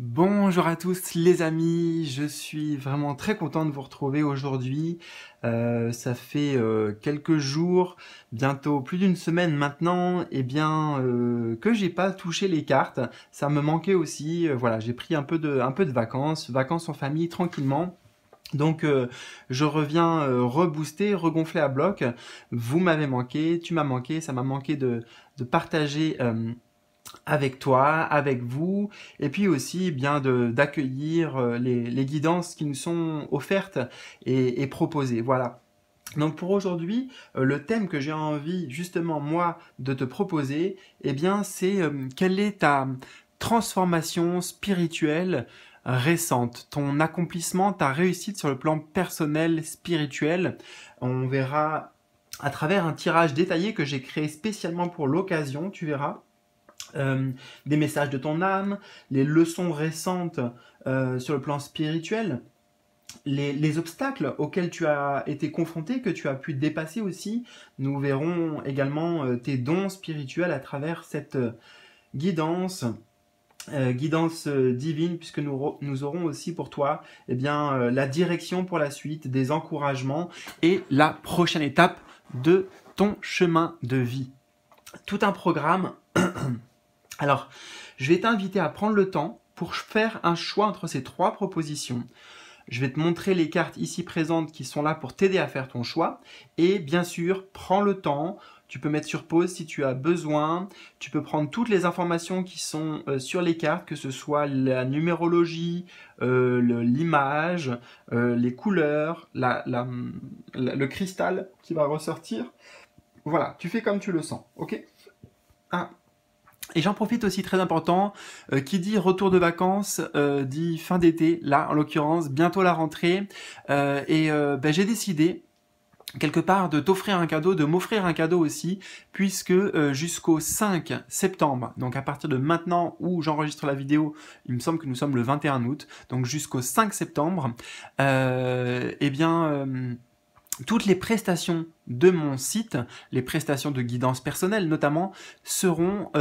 Bonjour à tous les amis, je suis vraiment très content de vous retrouver aujourd'hui. Ça fait quelques jours, bientôt plus d'une semaine maintenant, que j'ai pas touché les cartes. Ça me manquait aussi. Voilà, j'ai pris un peu de vacances, vacances en famille tranquillement. Donc je reviens rebooster, regonfler à bloc. Vous m'avez manqué, tu m'as manqué, ça m'a manqué de partager avec toi, avec vous, et puis aussi bien d'accueillir les guidances qui nous sont offertes et proposées. Voilà. Donc pour aujourd'hui, le thème que j'ai envie justement moi de te proposer, c'est quelle est ta transformation spirituelle récente, ton accomplissement, ta réussite sur le plan personnel, spirituel. On verra à travers un tirage détaillé que j'ai créé spécialement pour l'occasion, tu verras des messages de ton âme, les leçons récentes sur le plan spirituel, les obstacles auxquels tu as été confronté, que tu as pu dépasser aussi. Nous verrons également tes dons spirituels à travers cette guidance. Guidance divine, puisque nous aurons aussi pour toi la direction pour la suite, des encouragements et la prochaine étape de ton chemin de vie. Tout un programme. Alors, je vais t'inviter à prendre le temps pour faire un choix entre ces trois propositions. Je vais te montrer les cartes ici présentes qui sont là pour t'aider à faire ton choix. Et bien sûr, prends le temps. Tu peux mettre sur pause si tu as besoin. Tu peux prendre toutes les informations qui sont sur les cartes, que ce soit la numérologie, l'image, les couleurs, le cristal qui va ressortir. Voilà, tu fais comme tu le sens, ok? Ah. Et j'en profite aussi, très important, qui dit retour de vacances, dit fin d'été, là en l'occurrence, bientôt la rentrée, j'ai décidé quelque part de t'offrir un cadeau, de m'offrir un cadeau aussi, puisque jusqu'au 5 septembre, donc à partir de maintenant où j'enregistre la vidéo, il me semble que nous sommes le 21 août, donc jusqu'au 5 septembre, toutes les prestations de mon site, les prestations de guidance personnelle notamment, seront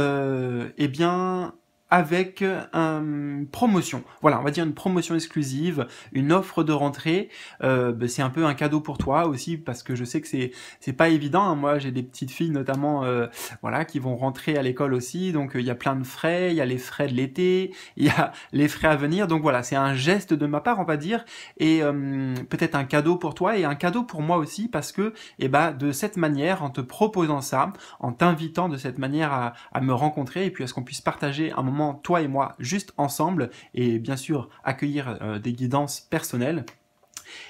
avec une promotion. Voilà, on va dire une promotion exclusive, une offre de rentrée. C'est un peu un cadeau pour toi aussi, parce que je sais que c'est pas évident, hein. Moi, j'ai des petites filles notamment, voilà, qui vont rentrer à l'école aussi. Donc il y a plein de frais, il y a les frais de l'été, il y a les frais à venir. Donc voilà, c'est un geste de ma part, on va dire, et peut-être un cadeau pour toi et un cadeau pour moi aussi, parce que de cette manière, en te proposant ça, en t'invitant de cette manière à me rencontrer et puis à ce qu'on puisse partager un moment, toi et moi, juste ensemble, et bien sûr accueillir des guidances personnelles,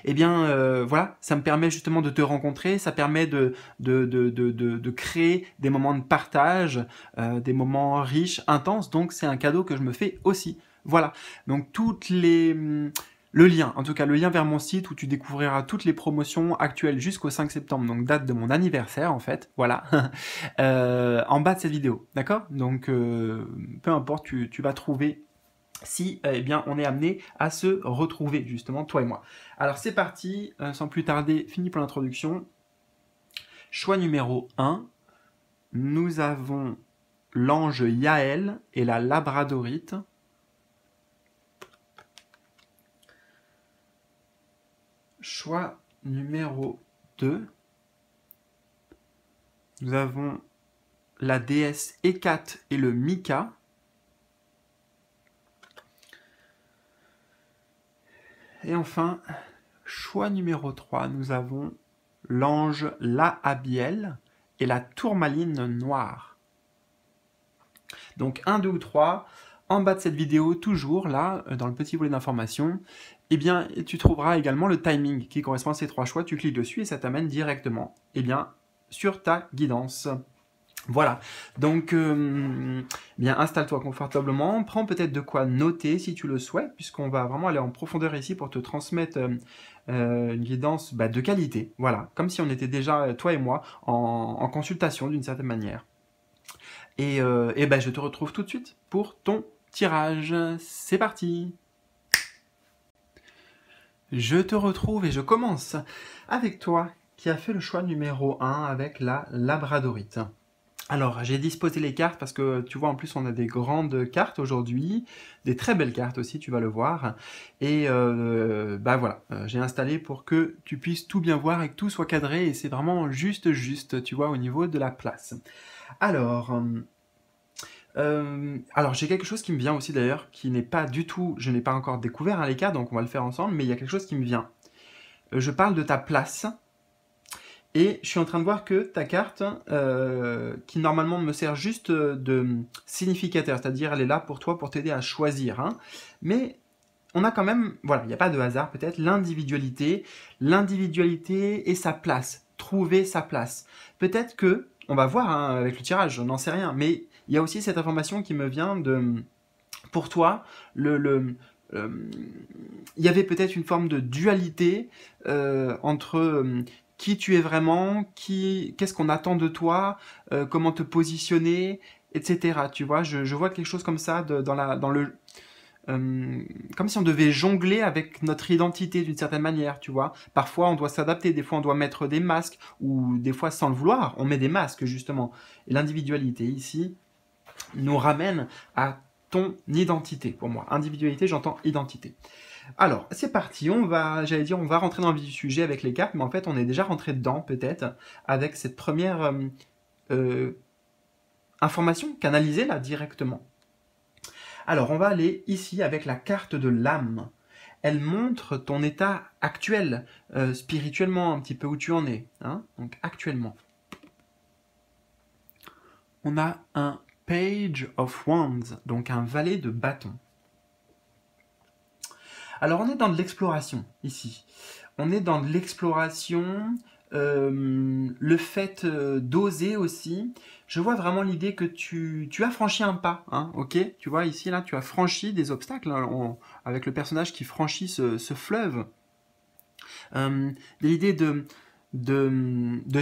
voilà, ça me permet justement de te rencontrer, ça permet de créer des moments de partage, des moments riches, intenses, donc c'est un cadeau que je me fais aussi. Voilà, donc le lien, en tout cas le lien vers mon site où tu découvriras toutes les promotions actuelles jusqu'au 5 septembre, donc date de mon anniversaire en fait, voilà, en bas de cette vidéo, d'accord? Donc peu importe, tu vas trouver si on est amené à se retrouver justement, toi et moi. Alors c'est parti, sans plus tarder, fini pour l'introduction. Choix numéro 1, nous avons l'ange Yaël et la labradorite. Choix numéro 2, nous avons la déesse Hécate et le Mika. Et enfin, choix numéro 3, nous avons l'ange Laabiel et la tourmaline noire. Donc 1, 2 ou 3, en bas de cette vidéo, toujours là, dans le petit volet d'information, tu trouveras également le timing qui correspond à ces 3 choix. Tu cliques dessus et ça t'amène directement sur ta guidance. Voilà, donc installe-toi confortablement, prends peut-être de quoi noter si tu le souhaites, puisqu'on va vraiment aller en profondeur ici pour te transmettre une guidance de qualité, voilà, comme si on était déjà, toi et moi, en consultation d'une certaine manière. Je te retrouve tout de suite pour ton tirage, c'est parti! Je te retrouve et je commence avec toi qui a fait le choix numéro 1 avec la labradorite. Alors, j'ai disposé les cartes parce que tu vois, en plus, on a des grandes cartes aujourd'hui, des très belles cartes aussi, tu vas le voir. Et bah voilà, j'ai installé pour que tu puisses tout bien voir et que tout soit cadré. Et c'est vraiment juste, tu vois, au niveau de la place. Alors, alors j'ai quelque chose qui me vient aussi d'ailleurs, qui n'est pas du tout, je n'ai pas encore découvert hein, les cartes, donc on va le faire ensemble, mais il y a quelque chose qui me vient. Je parle de ta place. Et je suis en train de voir que ta carte, qui normalement me sert juste de significateur, c'est-à-dire elle est là pour toi, pour t'aider à choisir. Hein. Mais on a quand même, voilà, il n'y a pas de hasard peut-être, l'individualité et sa place, trouver sa place. Peut-être que, on va voir hein, avec le tirage, je n'en sais rien, mais il y a aussi cette information qui me vient de, pour toi, il y avait peut-être une forme de dualité entre qui tu es vraiment, qu'est-ce qu'on attend de toi, comment te positionner, etc. Tu vois, je vois quelque chose comme ça dans le, comme si on devait jongler avec notre identité d'une certaine manière, tu vois. Parfois, on doit s'adapter, des fois, on doit mettre des masques, ou des fois, sans le vouloir, on met des masques, justement. Et l'individualité, ici, nous ramène à ton identité, pour moi. Individualité, j'entends identité. Alors, c'est parti, on va rentrer dans le vif du sujet avec les cartes, mais en fait, on est déjà rentré dedans, peut-être, avec cette première information canalisée, là, directement. Alors, on va aller ici avec la carte de l'âme. Elle montre ton état actuel, spirituellement, un petit peu où tu en es. Hein, donc, actuellement. On a un Page of Wands, donc un valet de bâton. Alors, on est dans de l'exploration, ici. On est dans de l'exploration, le fait d'oser aussi. Je vois vraiment l'idée que tu as franchi un pas, hein, ok. Tu vois, ici, là, tu as franchi des obstacles, hein, avec le personnage qui franchit ce fleuve. L'idée de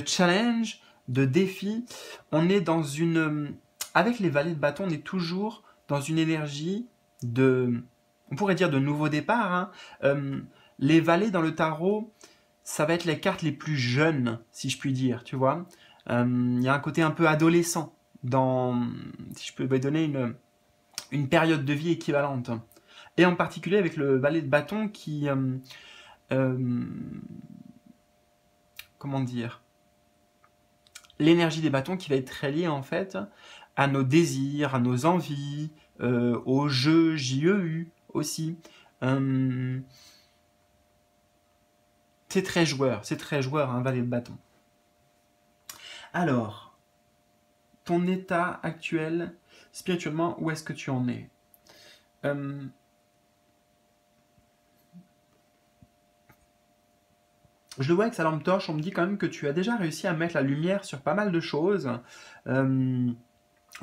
challenge, de défi. On est dans une... Avec les valets de bâton, on est toujours dans une énergie de... On pourrait dire de nouveau départ. Hein. Les valets dans le tarot, ça va être les cartes les plus jeunes, si je puis dire, tu vois. Il y a un côté un peu adolescent dans... Si je peux donner une période de vie équivalente. Et en particulier avec le valet de bâton qui... comment dire, l'énergie des bâtons qui va être très liée en fait à nos désirs, à nos envies, au jeu, JEU aussi. C'est très joueur, un valet de bâton. Alors, ton état actuel, spirituellement, où est-ce que tu en es? Je le vois avec sa lampe torche, on me dit quand même que tu as déjà réussi à mettre la lumière sur pas mal de choses.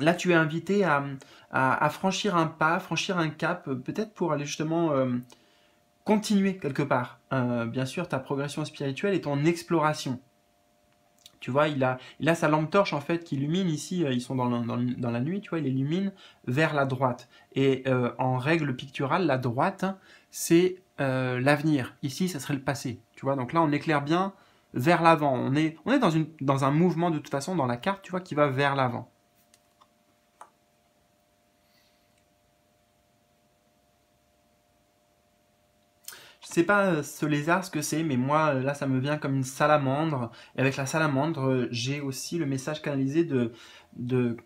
Là, tu es invité à franchir un pas, franchir un cap, peut-être pour aller justement continuer quelque part. Bien sûr, ta progression spirituelle et ton exploration. Tu vois, il a sa lampe torche en fait qui illumine ici, ils sont dans la nuit, tu vois, il illumine vers la droite. Et en règle picturale, la droite, c'est l'avenir. Ici, ça serait le passé. Tu vois, donc là, on éclaire bien vers l'avant. On est dans un mouvement de toute façon dans la carte, tu vois, qui va vers l'avant. Je sais pas ce lézard ce que c'est, mais moi là ça me vient comme une salamandre. Et avec la salamandre, j'ai aussi le message canalisé de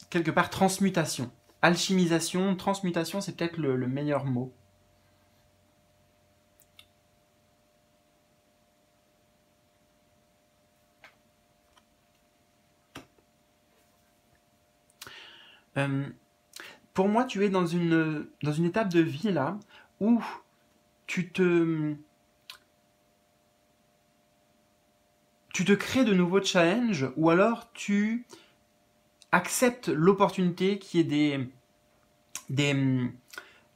quelque part transmutation. Alchimisation, transmutation, c'est peut-être le meilleur mot. Pour moi, tu es dans une étape de vie là où tu te crées de nouveaux challenges ou alors tu acceptes l'opportunité qui est de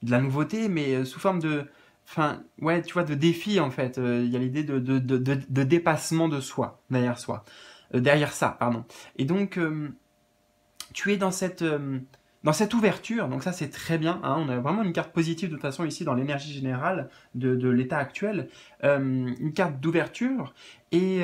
la nouveauté, mais sous forme de, enfin, ouais, tu vois, de défi en fait. Il y a l'idée de dépassement de soi, derrière ça, pardon. Et donc, tu es dans cette ouverture, donc ça c'est très bien, hein, on a vraiment une carte positive de toute façon ici dans l'énergie générale de l'état actuel, une carte d'ouverture, et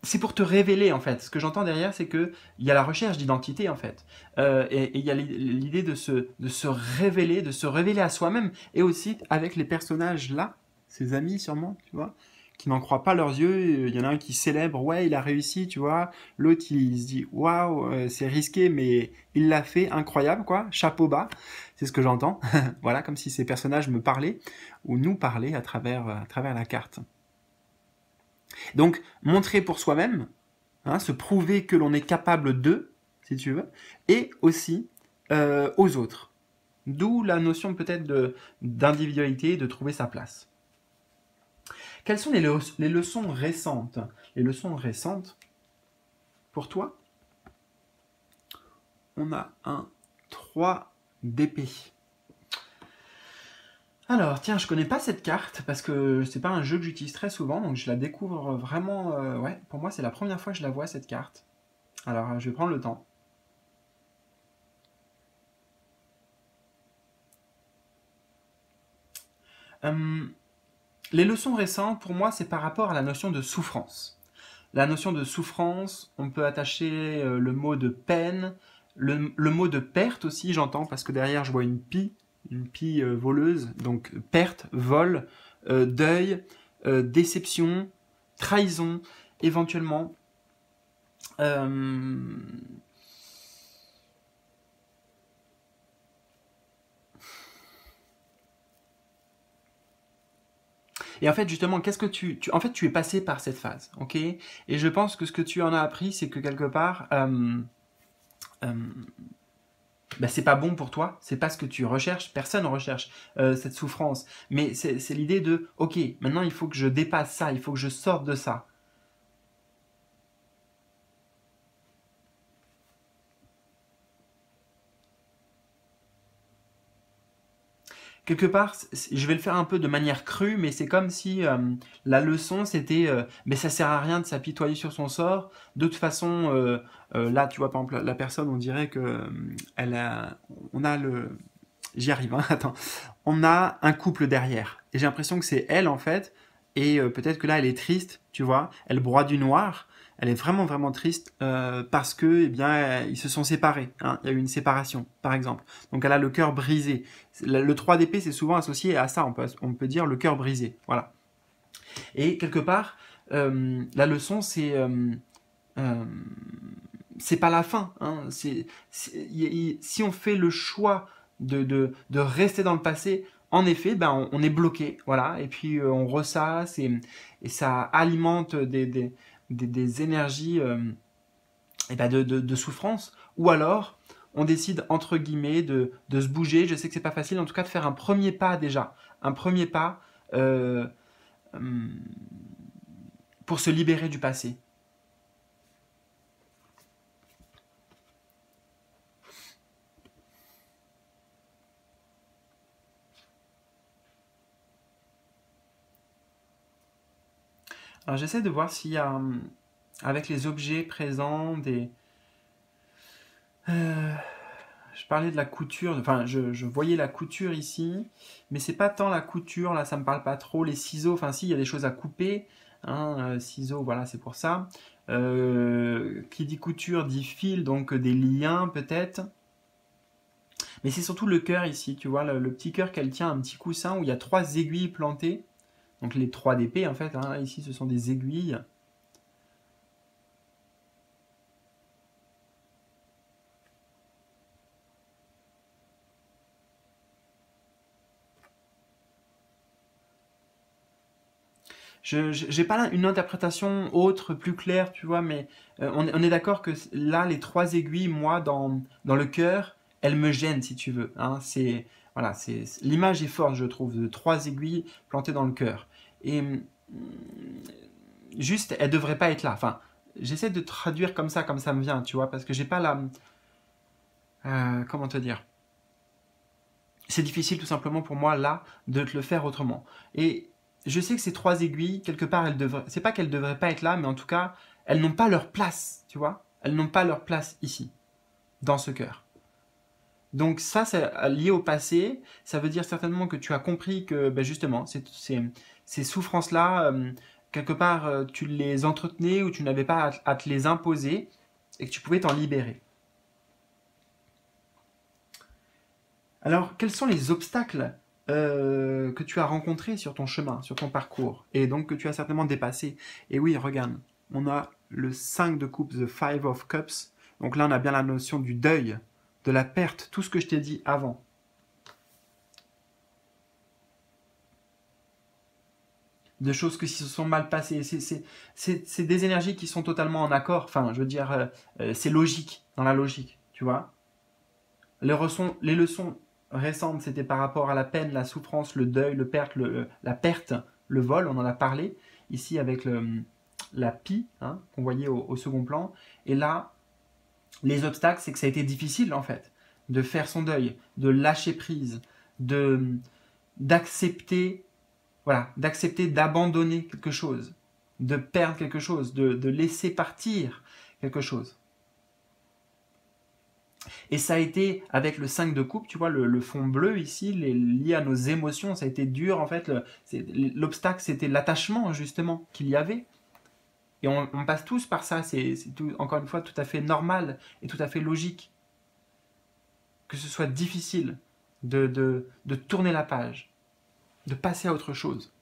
c'est pour te révéler en fait. Ce que j'entends derrière, c'est que il y a la recherche d'identité en fait, et il y a l'idée de se révéler à soi-même, et aussi avec les personnages là, ses amis sûrement, tu vois, qui n'en croient pas leurs yeux. Il y en a un qui célèbre, ouais, il a réussi, tu vois. L'autre, il se dit, waouh, c'est risqué, mais il l'a fait, incroyable, quoi. Chapeau bas, c'est ce que j'entends. Voilà, comme si ces personnages me parlaient ou nous parlaient à travers la carte. Donc, montrer pour soi-même, hein, se prouver que l'on est capable de, si tu veux, et aussi aux autres. D'où la notion peut-être d'individualité, de trouver sa place. Quelles sont les leçons récentes? Les leçons récentes, pour toi, on a un 3 d'épée. Alors, tiens, je connais pas cette carte parce que c'est pas un jeu que j'utilise très souvent, donc je la découvre vraiment. Ouais, pour moi, c'est la première fois que je la vois cette carte. Alors, je vais prendre le temps. Les leçons récentes, pour moi, c'est par rapport à la notion de souffrance. La notion de souffrance, on peut attacher le mot de peine, le mot de perte aussi, j'entends, parce que derrière, je vois une pie voleuse, donc perte, vol, deuil, déception, trahison, éventuellement. Et en fait, justement, qu'est-ce que en fait, tu es passé par cette phase, ok? Et je pense que ce que tu en as appris, c'est que quelque part, bah, c'est pas bon pour toi, c'est pas ce que tu recherches, personne recherche cette souffrance. Mais c'est l'idée de, ok, maintenant il faut que je dépasse ça, il faut que je sorte de ça. Quelque part, je vais le faire un peu de manière crue, mais c'est comme si la leçon c'était, mais ça sert à rien de s'apitoyer sur son sort. De toute façon, là, tu vois, par exemple, la personne, on dirait que on a le, j'y arrive, hein, attends, on a un couple derrière, et j'ai l'impression que c'est elle en fait, et peut-être que là, elle est triste, tu vois, elle broie du noir. Elle est vraiment vraiment triste parce que eh bien ils se sont séparés. Hein. Il y a eu une séparation, par exemple. Donc elle a le cœur brisé. Le 3 d'épée, c'est souvent associé à ça. On peut dire le cœur brisé. Voilà. Et quelque part, la leçon, euh, c'est pas la fin. Hein. Si on fait le choix de rester dans le passé, en effet, ben, on est bloqué. Voilà. Et puis on ressasse et ça alimente des énergies et ben de souffrance. Ou alors, on décide, entre guillemets, de se bouger. Je sais que c'est pas facile, en tout cas de faire un premier pas déjà. Un premier pas pour se libérer du passé. Alors j'essaie de voir s'il y a, avec les objets présents, je parlais de la couture, enfin je voyais la couture ici, mais c'est pas tant la couture, là ça me parle pas trop, les ciseaux, enfin si, il y a des choses à couper, hein, ciseaux, voilà, c'est pour ça. Qui dit couture dit fil, donc des liens peut-être. Mais c'est surtout le cœur ici, tu vois, le petit cœur qu'elle tient, un petit coussin où il y a 3 aiguilles plantées. Donc les 3 d'épée en fait, hein, ici ce sont des aiguilles. Je n'ai pas une interprétation autre, plus claire, tu vois, mais on est d'accord que là, les 3 aiguilles, moi, dans le cœur, elles me gênent, si tu veux. Hein, voilà, l'image est forte, je trouve, de 3 aiguilles plantées dans le cœur. Et juste, elles ne devraient pas être là. Enfin, j'essaie de traduire comme ça me vient, tu vois, parce que j'ai pas la... comment te dire? C'est difficile tout simplement pour moi, là, de te le faire autrement. Et je sais que ces 3 aiguilles, quelque part, c'est pas qu'elles devraient pas être là, mais en tout cas, elles n'ont pas leur place, tu vois. Elles n'ont pas leur place ici, dans ce cœur. Donc ça, c'est lié au passé. Ça veut dire certainement que tu as compris que, ben justement, ces souffrances-là, quelque part, tu les entretenais ou tu n'avais pas à te les imposer et que tu pouvais t'en libérer. Alors, quels sont les obstacles que tu as rencontrés sur ton chemin, sur ton parcours, et donc que tu as certainement dépassé? Et oui, regarde, on a le 5 de coupe, the 5 of cups. Donc là, on a bien la notion du deuil, de la perte, tout ce que je t'ai dit avant. De choses qui se sont mal passées. C'est des énergies qui sont totalement en accord. Enfin, je veux dire, c'est logique, dans la logique, tu vois. Les leçons récentes, c'était par rapport à la peine, la souffrance, le deuil, la perte, le vol, on en a parlé, ici avec la pie, hein, qu'on voyait au second plan. Et là, les obstacles, c'est que ça a été difficile, en fait, de faire son deuil, de lâcher prise, d'accepter, voilà, d'accepter d'abandonner quelque chose, de perdre quelque chose, de laisser partir quelque chose. Et ça a été, avec le 5 de coupe, tu vois, le fond bleu ici, lié à nos émotions, ça a été dur en fait. L'obstacle, c'était l'attachement justement qu'il y avait. Et on passe tous par ça, c'est encore une fois tout à fait normal et tout à fait logique. Que ce soit difficile de tourner la page, de passer à autre chose.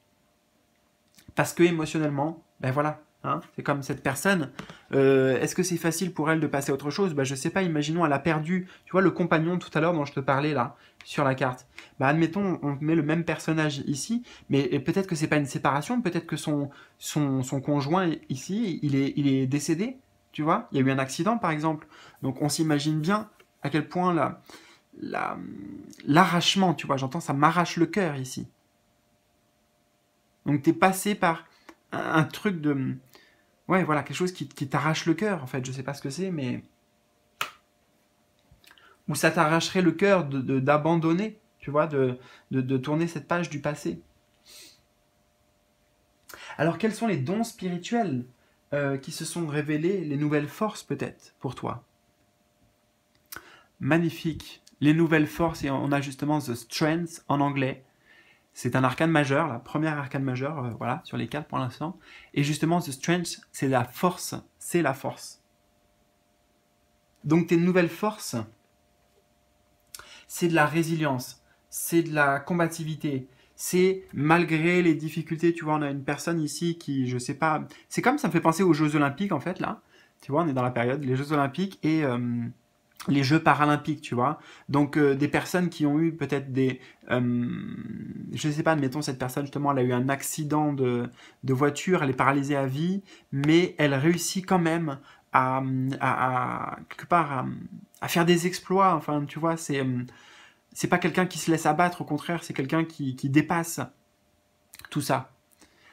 Parce que émotionnellement, ben voilà, hein, c'est comme cette personne. Est-ce que c'est facile pour elle de passer à autre chose? Ben je sais pas, imaginons elle a perdu, tu vois, le compagnon tout à l'heure dont je te parlais là, sur la carte. Ben admettons, on met le même personnage ici, mais peut-être que c'est pas une séparation, peut-être que son conjoint ici, il est décédé, tu vois, il y a eu un accident par exemple. Donc on s'imagine bien à quel point l'arrachement, tu vois, j'entends ça m'arrache le cœur ici. Donc t'es passé par un truc de... Ouais, voilà, quelque chose qui t'arrache le cœur, en fait. Je sais pas ce que c'est, mais... Ou ça t'arracherait le cœur d'abandonner, tu vois, de tourner cette page du passé. Alors, quels sont les dons spirituels qui se sont révélés, les nouvelles forces peut-être, pour toi? Magnifique. Les nouvelles forces, et on a justement The Strength en anglais. C'est un arcane majeur, la première arcane majeure, voilà, sur les 4 pour l'instant. Et justement, The Strength, c'est la force. C'est la force. Donc tes nouvelles forces, c'est de la résilience, c'est de la combativité, c'est malgré les difficultés, tu vois, on a une personne ici qui, je sais pas, c'est comme ça me fait penser aux Jeux Olympiques en fait, là. Tu vois, on est dans la période, les Jeux Olympiques et les Jeux paralympiques, tu vois. Donc des personnes qui ont eu peut-être je sais pas, admettons cette personne justement, elle a eu un accident de voiture, elle est paralysée à vie, mais elle réussit quand même quelque part à faire des exploits. Enfin, tu vois, c'est pas quelqu'un qui se laisse abattre, au contraire, c'est quelqu'un qui dépasse tout ça.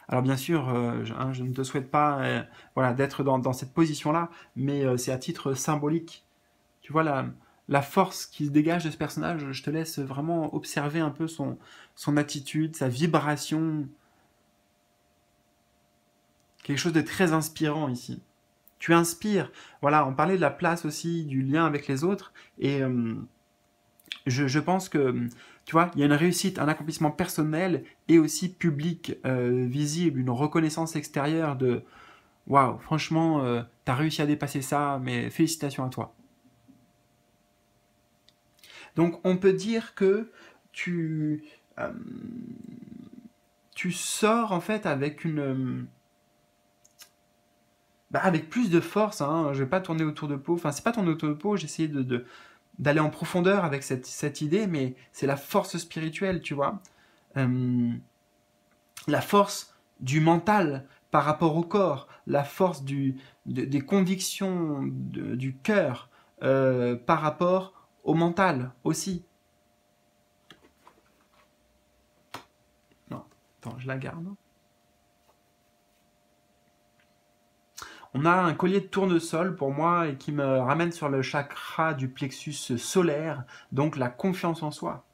Alors bien sûr, je ne te souhaite pas voilà, d'être dans cette position-là, mais c'est à titre symbolique. Tu vois, la force qui se dégage de ce personnage, je te laisse vraiment observer un peu son attitude, sa vibration. Quelque chose de très inspirant ici. Tu inspires. Voilà, on parlait de la place aussi, du lien avec les autres, et je pense que, tu vois, il y a une réussite, un accomplissement personnel et aussi public, visible, une reconnaissance extérieure de waouh, franchement, t'as réussi à dépasser ça, mais félicitations à toi. Donc on peut dire que tu, euh, tu sors en fait avec avec plus de force, hein. Je vais pas tourner autour de peau, enfin c'est pas tourner autour de peau, j'ai essayé d'aller en profondeur avec cette idée, mais c'est la force spirituelle, tu vois. Euh, la force du mental par rapport au corps, la force des convictions du cœur par rapport au mental aussi. Non, attends, je la garde. On a un collier de tournesol pour moi et qui me ramène sur le chakra du plexus solaire, donc la confiance en soi.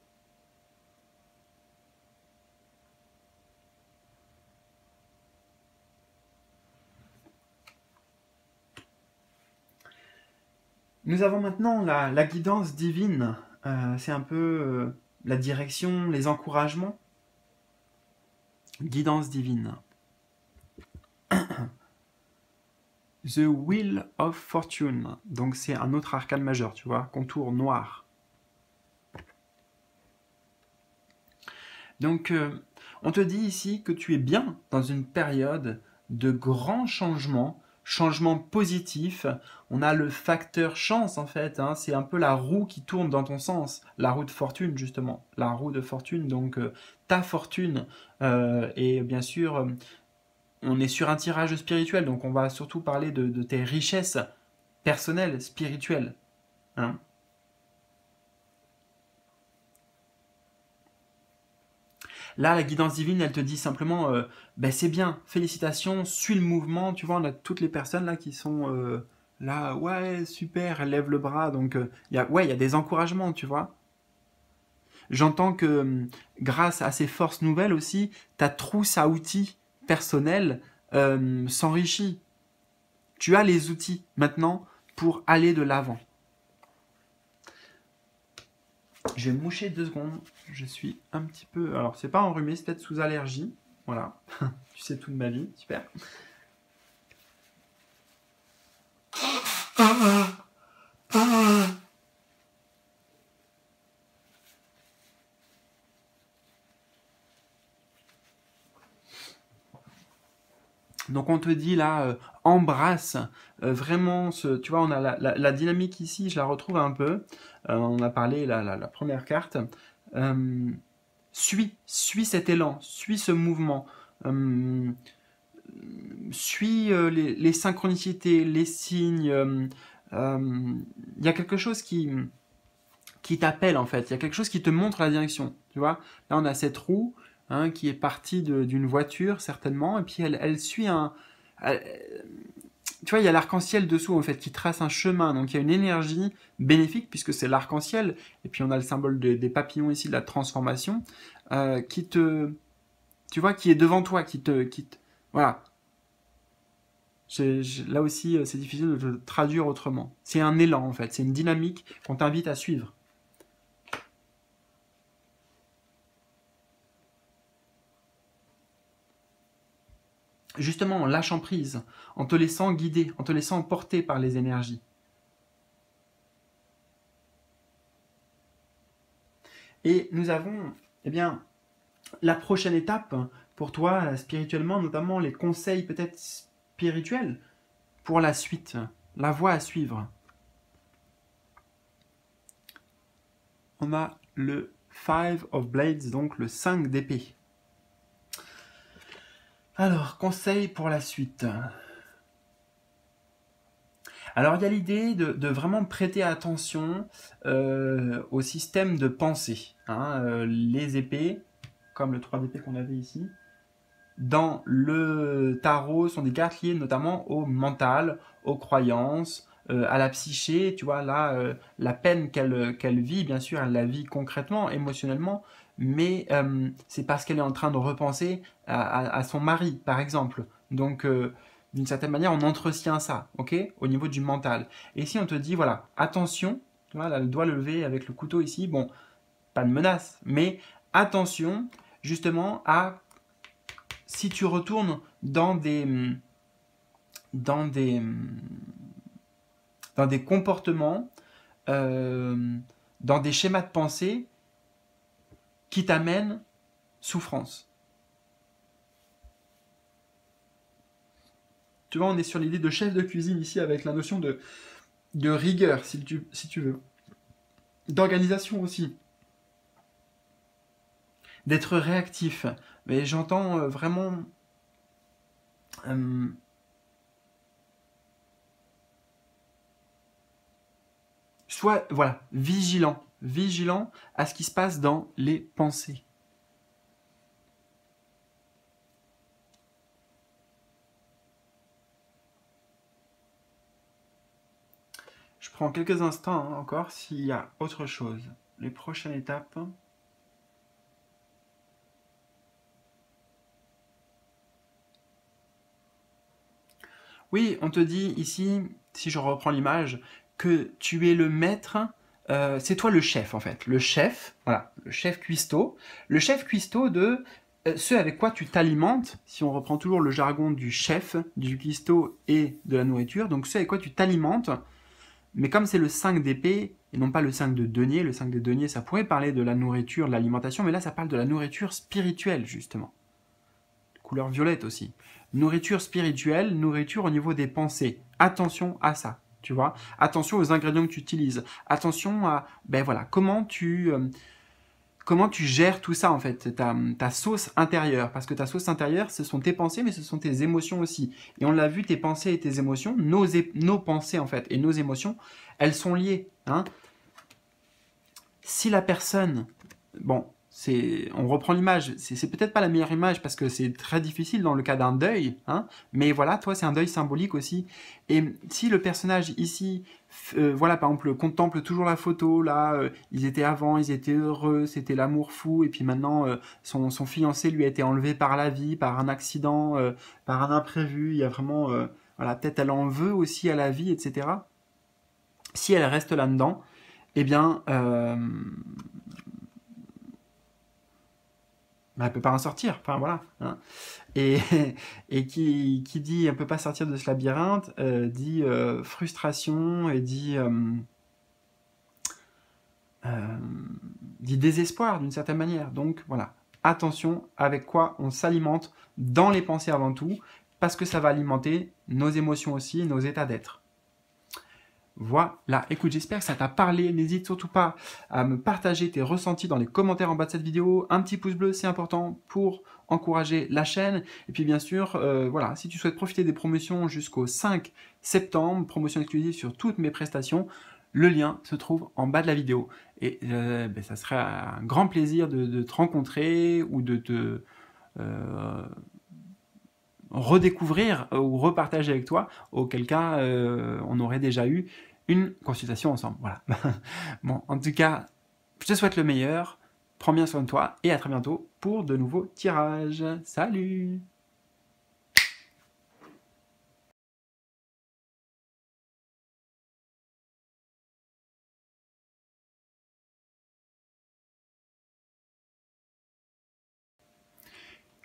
Nous avons maintenant la guidance divine. C'est un peu la direction, les encouragements. Guidance divine. The Wheel of Fortune. Donc c'est un autre arcane majeur, tu vois, contour noir. Donc on te dit ici que tu es bien dans une période de grands changements, changements positifs. On a le facteur chance en fait, hein, c'est un peu la roue qui tourne dans ton sens, la roue de fortune justement, la roue de fortune, donc ta fortune. Et bien sûr, on est sur un tirage spirituel, donc on va surtout parler de tes richesses personnelles, spirituelles. Hein. Là, la guidance divine, elle te dit simplement, ben c'est bien, félicitations, suis le mouvement. Tu vois, on a toutes les personnes là qui sont là, ouais, super, elles lèvent le bras. Donc, ouais, il y a des encouragements, tu vois. J'entends que grâce à ces forces nouvelles aussi, ta trousse à outils personnels s'enrichit. Tu as les outils maintenant pour aller de l'avant. Je vais me moucher 2 secondes. Je suis un petit peu... Alors, c'est pas enrhumé, c'est peut-être sous allergie. Voilà. Tu sais tout de ma vie. Super. Donc on te dit là, embrasse vraiment tu vois, on a la dynamique ici, je la retrouve un peu. On a parlé la première carte. Suis cet élan, suis ce mouvement, suis les synchronicités, les signes. Il y a quelque chose qui t'appelle en fait, il y a quelque chose qui te montre la direction. Tu vois, là on a cette roue. Hein, qui est partie d'une voiture certainement, et puis elle suit tu vois, il y a l'arc-en-ciel dessous en fait qui trace un chemin, donc il y a une énergie bénéfique puisque c'est l'arc-en-ciel, et puis on a le symbole des papillons ici de la transformation tu vois, qui est devant toi, voilà. Là aussi, c'est difficile de le traduire autrement. C'est un élan en fait, c'est une dynamique qu'on t'invite à suivre. Justement en lâchant prise, en te laissant guider, en te laissant porter par les énergies. Et nous avons, eh bien, la prochaine étape pour toi, spirituellement, notamment les conseils peut-être spirituels pour la suite, la voie à suivre. On a le 5 of Blades, donc le 5 d'épée. Alors, conseil pour la suite. Alors, il y a l'idée de vraiment prêter attention au système de pensée. Hein, les épées, comme le 3 d'épée qu'on avait ici, dans le tarot sont des cartes liées notamment au mental, aux croyances, à la psyché. Tu vois, là, la peine qu'elle vit, bien sûr, elle la vit concrètement, émotionnellement, mais c'est parce qu'elle est en train de repenser à son mari, par exemple. Donc, d'une certaine manière, on entretient ça, ok, au niveau du mental. Et si on te dit, voilà, attention, tu vois, là, le doigt levé avec le couteau ici, bon, pas de menace, mais attention, justement, à si tu retournes dans des comportements, dans des schémas de pensée qui t'amènent souffrance. Tu vois, on est sur l'idée de chef de cuisine ici avec la notion de rigueur, si tu veux. D'organisation aussi. D'être réactif. Mais j'entends vraiment... Sois, voilà, vigilant à ce qui se passe dans les pensées. Je prends quelques instants encore s'il y a autre chose. Les prochaines étapes. Oui, on te dit ici, si je reprends l'image, que tu es le maître, c'est toi le chef en fait. Le chef, voilà, le chef cuistot. Le chef cuistot de ce avec quoi tu t'alimentes, si on reprend toujours le jargon du chef, du cuistot et de la nourriture, donc ce avec quoi tu t'alimentes, mais comme c'est le 5 d'épée et non pas le 5 de denier, le 5 de denier ça pourrait parler de la nourriture, de l'alimentation, mais là ça parle de la nourriture spirituelle justement. Couleur violette aussi. Nourriture spirituelle, nourriture au niveau des pensées. Attention à ça, tu vois. Attention aux ingrédients que tu utilises. Attention à, ben voilà, comment tu gères tout ça en fait, ta sauce intérieure. Parce que ta sauce intérieure, ce sont tes pensées, mais ce sont tes émotions aussi. Et on l'a vu, tes pensées et tes émotions, nos pensées en fait, et nos émotions, elles sont liées. Hein. Si la personne, bon, on reprend l'image, c'est peut-être pas la meilleure image parce que c'est très difficile dans le cas d'un deuil, hein, mais voilà, toi c'est un deuil symbolique aussi. Et si le personnage ici, voilà, par exemple, contemple toujours la photo, là, ils étaient avant, ils étaient heureux, c'était l'amour fou, et puis maintenant son fiancé lui a été enlevé par la vie, par un accident, par un imprévu, il y a vraiment, voilà, peut-être elle en veut aussi à la vie, etc. Si elle reste là-dedans, eh bien, bah, elle peut pas en sortir. Enfin voilà. Hein. Et, et qui dit elle peut pas sortir de ce labyrinthe, dit frustration et dit désespoir d'une certaine manière. Donc voilà. Attention avec quoi on s'alimente dans les pensées avant tout, parce que ça va alimenter nos émotions aussi, nos états d'être. Voilà, écoute, j'espère que ça t'a parlé. N'hésite surtout pas à me partager tes ressentis dans les commentaires en bas de cette vidéo. Un petit pouce bleu, c'est important pour encourager la chaîne. Et puis bien sûr, voilà, si tu souhaites profiter des promotions jusqu'au 5 septembre, promotion exclusive sur toutes mes prestations, le lien se trouve en bas de la vidéo. Et ça serait un grand plaisir de te rencontrer ou de te redécouvrir ou repartager avec toi, auquel cas on aurait déjà eu une consultation ensemble. Voilà. Bon, en tout cas, je te souhaite le meilleur, prends bien soin de toi et à très bientôt pour de nouveaux tirages. Salut!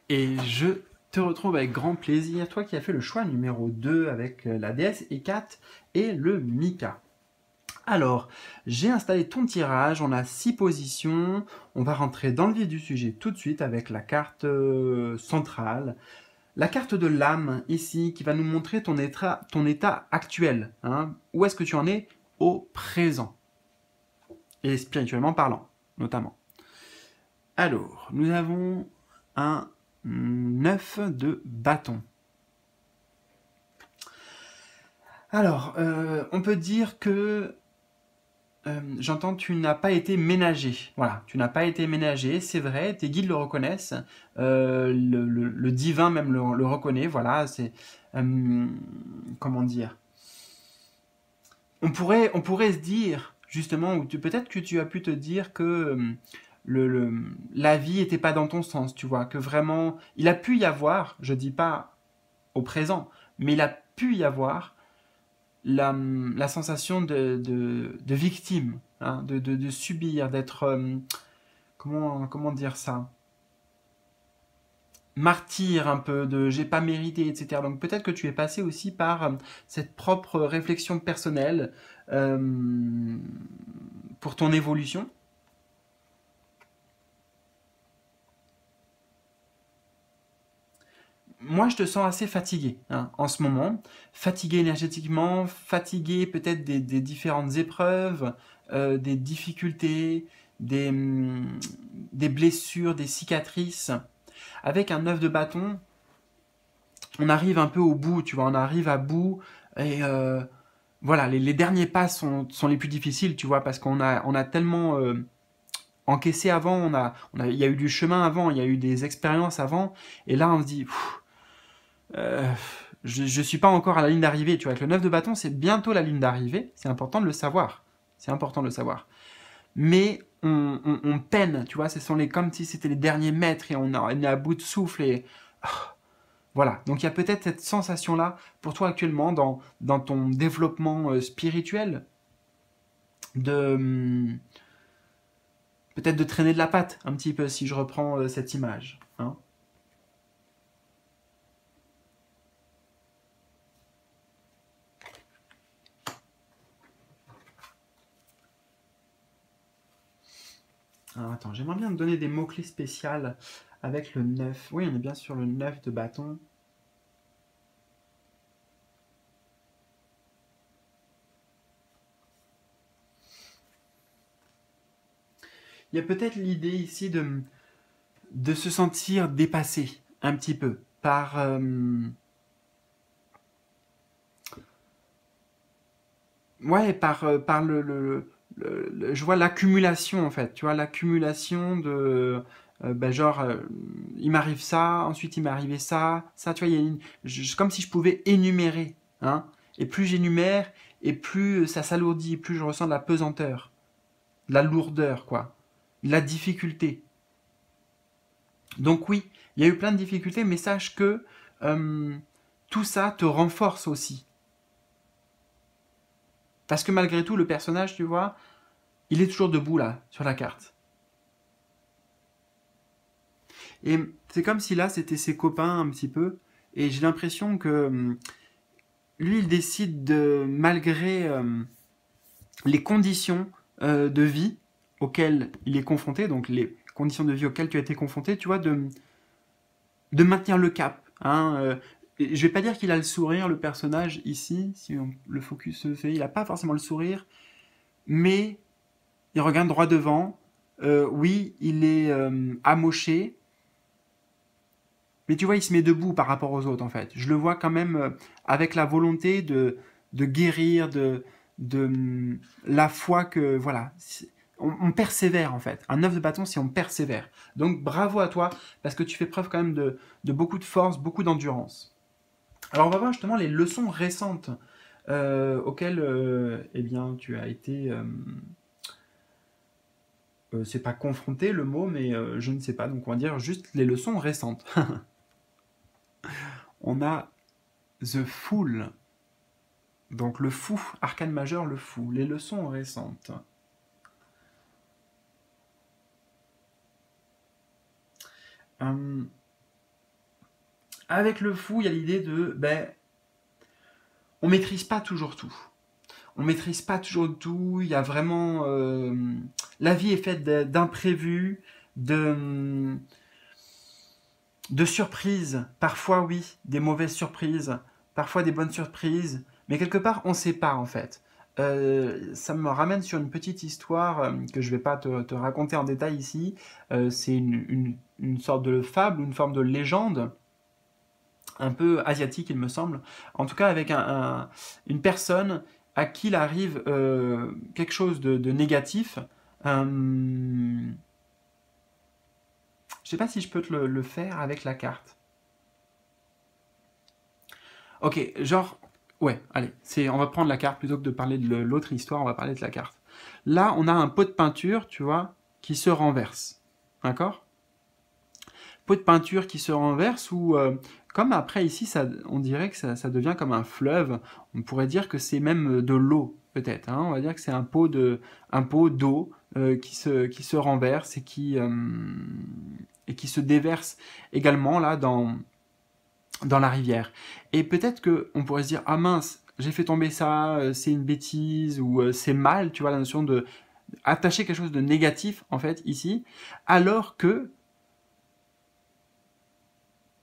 Et je te retrouve avec grand plaisir, toi qui as fait le choix numéro 2 avec la déesse Hécate et le Mika. Alors, j'ai installé ton tirage, on a 6 positions, on va rentrer dans le vif du sujet tout de suite avec la carte centrale. La carte de l'âme ici qui va nous montrer ton état actuel. Hein. Où est-ce que tu en es au présent? Et spirituellement parlant, notamment. Alors, nous avons un 9 de bâton. Alors, on peut dire que j'entends tu n'as pas été ménagé. Voilà, tu n'as pas été ménagé, c'est vrai, tes guides le reconnaissent, le divin même le reconnaît, voilà, c'est... comment dire? On pourrait se dire, justement, ou peut-être que tu as pu te dire que la vie n'était pas dans ton sens, tu vois, que vraiment, il a pu y avoir, je dis pas au présent, mais il a pu y avoir la sensation de victime, hein, de subir, d'être, comment dire ça, martyr un peu, de j'ai pas mérité, etc. Donc peut-être que tu es passé aussi par cette propre réflexion personnelle pour ton évolution. Moi, je te sens assez fatigué hein, en ce moment, fatigué énergétiquement, fatigué peut-être des différentes épreuves, des difficultés, des blessures, des cicatrices. Avec un 9 de bâton, on arrive un peu au bout, tu vois, on arrive à bout et voilà, les derniers pas sont les plus difficiles, tu vois, parce qu'on a tellement encaissé avant, il y a eu du chemin avant, il y a eu des expériences avant, et là on se dit... je suis pas encore à la ligne d'arrivée, tu vois, avec le 9 de bâton, c'est bientôt la ligne d'arrivée, c'est important de le savoir, c'est important de le savoir. Mais on peine, tu vois, ce sont comme si c'était les derniers mètres et on est à bout de souffle et... voilà, donc il y a peut-être cette sensation-là pour toi actuellement dans ton développement spirituel, peut-être de traîner de la patte un petit peu si je reprends cette image. Hein. Alors attends, j'aimerais bien te donner des mots-clés spéciaux avec le 9. Oui, on est bien sur le 9 de bâton. Il y a peut-être l'idée ici de se sentir dépassé un petit peu par, ouais, par je vois l'accumulation en fait, tu vois, l'accumulation de, genre, il m'arrive ça, ensuite il m'est arrivé ça, ça, tu vois, il y a comme si je pouvais énumérer, hein, et plus j'énumère, et plus ça s'alourdit, plus je ressens de la pesanteur, de la lourdeur, quoi, de la difficulté. Donc oui, il y a eu plein de difficultés, mais sache que euh, tout ça te renforce aussi. Parce que malgré tout, le personnage, tu vois, il est toujours debout là, sur la carte. Et c'est comme si là, c'était ses copains un petit peu. Et j'ai l'impression que lui, il décide de, malgré les conditions de vie auxquelles il est confronté, donc les conditions de vie auxquelles tu as été confronté, tu vois, de maintenir le cap. Hein, je vais pas dire qu'il a le sourire, le personnage, ici, si le focus se fait. Il a pas forcément le sourire, mais il regarde droit devant. Oui, il est amoché, mais tu vois, il se met debout par rapport aux autres, en fait. Je le vois quand même avec la volonté de guérir, de la foi que, voilà, on persévère, en fait. Un œuf de bâton, c'est on persévère. Donc, bravo à toi, parce que tu fais preuve quand même de beaucoup de force, beaucoup d'endurance. Alors, on va voir justement les leçons récentes auxquelles, eh bien, tu as été... c'est pas confronté le mot, mais je ne sais pas. Donc, on va dire juste les leçons récentes. On a The Fool. Donc le fou, arcane majeur, le fou. Les leçons récentes. Euh, avec le fou, il y a l'idée de, on maîtrise pas toujours tout. On maîtrise pas toujours tout. Il y a vraiment, la vie est faite d'imprévus, de surprises. Parfois oui, des mauvaises surprises. Parfois des bonnes surprises. Mais quelque part, on sait pas en fait. Ça me ramène sur une petite histoire que je vais pas te raconter en détail ici. C'est une sorte de fable, une forme de légende, un peu asiatique il me semble. En tout cas avec une personne à qui il arrive quelque chose de négatif. Je sais pas si je peux te le faire avec la carte. Ok, genre, ouais, allez, on va prendre la carte plutôt que de parler de l'autre histoire, on va parler de la carte. Là, on a un pot de peinture, tu vois, qui se renverse. D'accord? Pot de peinture qui se renverse ou comme après ici, on dirait que ça devient comme un fleuve. On pourrait dire que c'est même de l'eau, peut-être. Hein, on va dire que c'est un pot d'eau qui se renverse et qui se déverse également là dans la rivière. Et peut-être que on pourrait se dire ah mince, j'ai fait tomber ça, c'est une bêtise ou c'est mal, tu vois la notion de attacher quelque chose de négatif en fait ici, alors que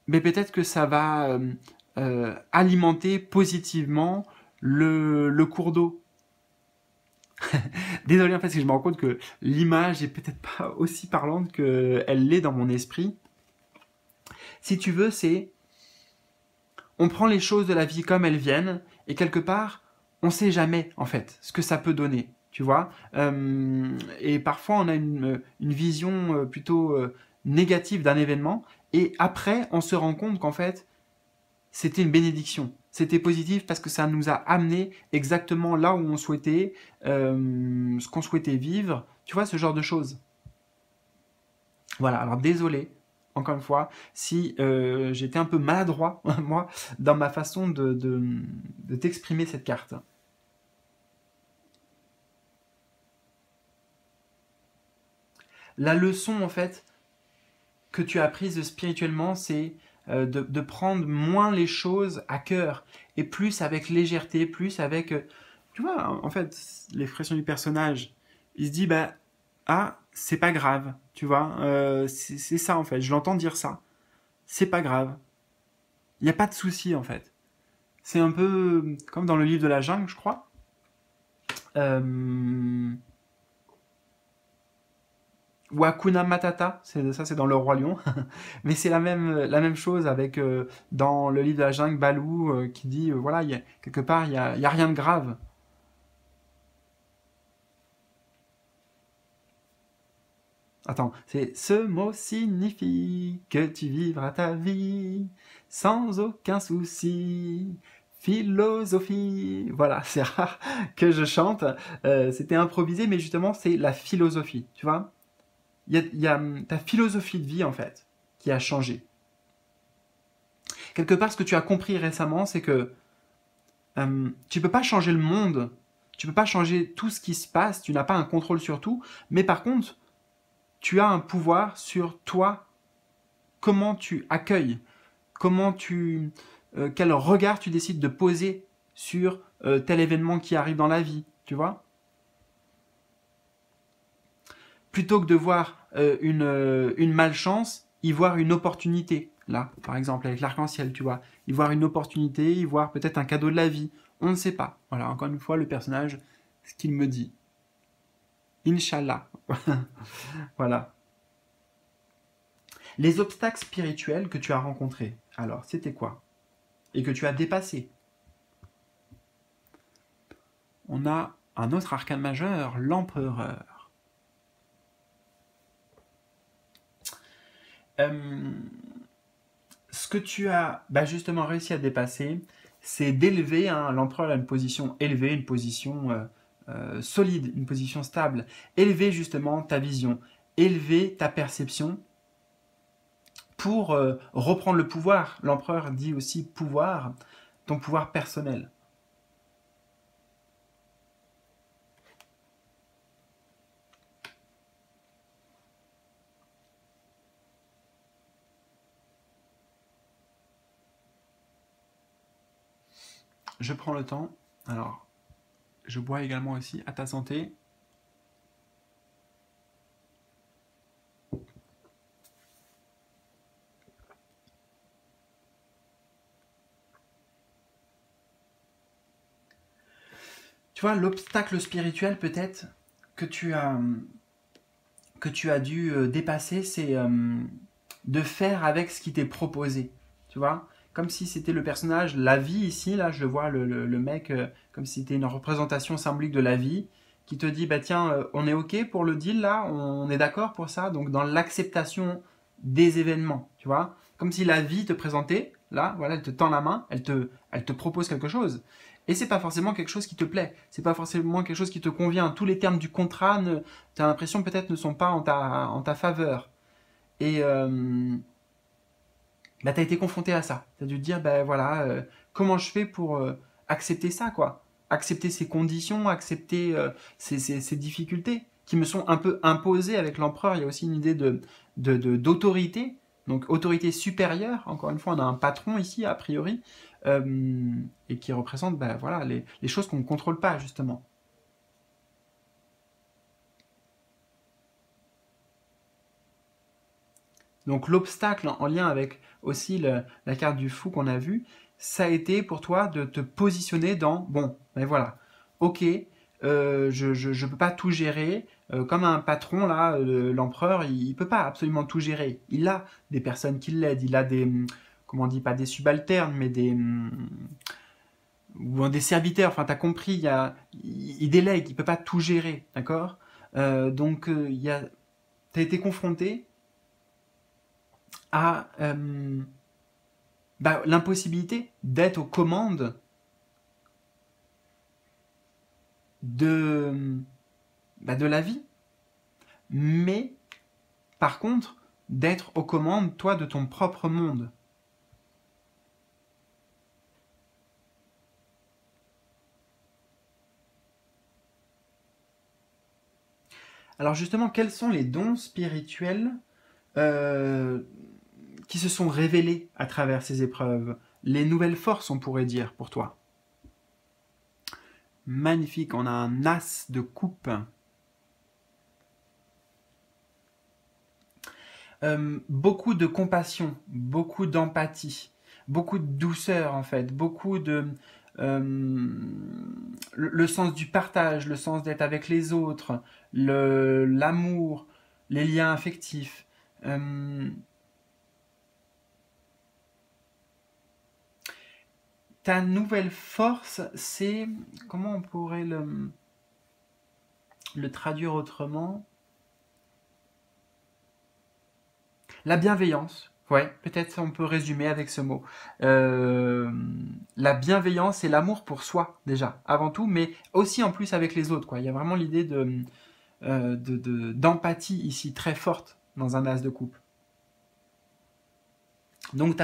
mais peut-être que ça va alimenter positivement le cours d'eau. Désolé en fait, parce que je me rends compte que l'image est peut-être pas aussi parlante qu'elle l'est dans mon esprit. Si tu veux, c'est on prend les choses de la vie comme elles viennent, et quelque part, on sait jamais, en fait, ce que ça peut donner, tu vois. Et parfois, on a une vision plutôt négative d'un événement, et après, on se rend compte qu'en fait, c'était une bénédiction. C'était positif parce que ça nous a amené exactement là où on souhaitait, ce qu'on souhaitait vivre, tu vois, ce genre de choses. Voilà, alors désolé, encore une fois, si j'étais un peu maladroit, moi, dans ma façon de t'exprimer cette carte. La leçon, en fait, que tu as apprise spirituellement, c'est de prendre moins les choses à cœur et plus avec légèreté, plus avec... tu vois, en fait, l'expression du personnage, il se dit, bah, ah, c'est pas grave, tu vois. C'est ça en fait, je l'entends dire ça. C'est pas grave. Il n'y a pas de souci en fait. C'est un peu comme dans le livre de la jungle, je crois. Euh, ou Hakuna Matata, ça c'est dans Le Roi Lion. Mais c'est la même chose avec dans le livre de la jungle, Balou qui dit voilà, quelque part, il y a rien de grave. Attends, c'est ce mot signifie que tu vivras ta vie sans aucun souci. Philosophie. Voilà, c'est rare que je chante. C'était improvisé, mais justement, c'est la philosophie. Tu vois, il y a ta philosophie de vie, en fait, qui a changé. Quelque part, ce que tu as compris récemment, c'est que tu peux pas changer le monde, tu peux pas changer tout ce qui se passe, tu n'as pas un contrôle sur tout, mais par contre, tu as un pouvoir sur toi, comment tu accueilles, quel regard tu décides de poser sur tel événement qui arrive dans la vie, tu vois. Plutôt que de voir une malchance, y voir une opportunité. Là, par exemple, avec l'arc-en-ciel, tu vois. Y voir une opportunité, y voir peut-être un cadeau de la vie. On ne sait pas. Voilà, encore une fois, le personnage, ce qu'il me dit. Inch'Allah. Voilà. Les obstacles spirituels que tu as rencontrés, alors, c'était quoi? Et que tu as dépassé. On a un autre arcane majeur, l'empereur. Euh, Ce que tu as justement réussi à dépasser, c'est d'élever, hein, l'empereur a une position élevée, une position solide, une position stable. Élever justement ta vision, élever ta perception pour reprendre le pouvoir. L'empereur dit aussi pouvoir, ton pouvoir personnel. Je prends le temps. Alors, je bois également aussi à ta santé. Tu vois, l'obstacle spirituel peut-être que que tu as dû dépasser, c'est de faire avec ce qui t'est proposé. Tu vois, comme si c'était le personnage, la vie ici, là, je vois le mec comme si c'était une représentation symbolique de la vie, qui te dit, bah tiens, on est OK pour le deal là, on est d'accord pour ça, donc dans l'acceptation des événements, tu vois, comme si la vie te présentait, là, voilà, elle te tend la main, elle te propose quelque chose. Et c'est pas forcément quelque chose qui te plaît, c'est pas forcément quelque chose qui te convient. Tous les termes du contrat, tu as l'impression peut-être ne sont pas en ta faveur. Et bah, tu as été confronté à ça. Tu as dû te dire, bah, voilà, comment je fais pour accepter ça, quoi. Accepter ces conditions, accepter ces difficultés qui me sont un peu imposées avec l'empereur. Il y a aussi une idée d'autorité, donc autorité supérieure. Encore une fois, on a un patron ici, a priori, et qui représente bah, voilà, les choses qu'on ne contrôle pas, justement. Donc l'obstacle en lien avec aussi la carte du fou qu'on a vue, ça a été pour toi de te positionner dans, bon, ben voilà, ok, je peux pas tout gérer, comme un patron là, l'empereur, il peut pas absolument tout gérer. Il a des personnes qui l'aident, il a des, comment on dit, pas des subalternes, mais ou des serviteurs, enfin t'as compris, il délègue, il peut pas tout gérer, d'accord. Donc t'as été confronté à l'impossibilité d'être aux commandes de, de la vie, mais par contre d'être aux commandes, toi, de ton propre monde. Alors justement, quels sont les dons spirituels euh, qui se sont révélés à travers ces épreuves? Les nouvelles forces, on pourrait dire, pour toi. Magnifique, on a un as de coupe. beaucoup de compassion, beaucoup d'empathie, beaucoup de douceur en fait, beaucoup de le sens du partage, le sens d'être avec les autres, l'amour, les liens affectifs. Euh, Ta nouvelle force, c'est comment on pourrait le traduire autrement? La bienveillance. Ouais, peut-être on peut résumer avec ce mot. Euh, la bienveillance et l'amour pour soi, déjà, avant tout, mais aussi en plus avec les autres, quoi. Il y a vraiment l'idée d'empathie ici très forte dans un as de coupe. Donc euh,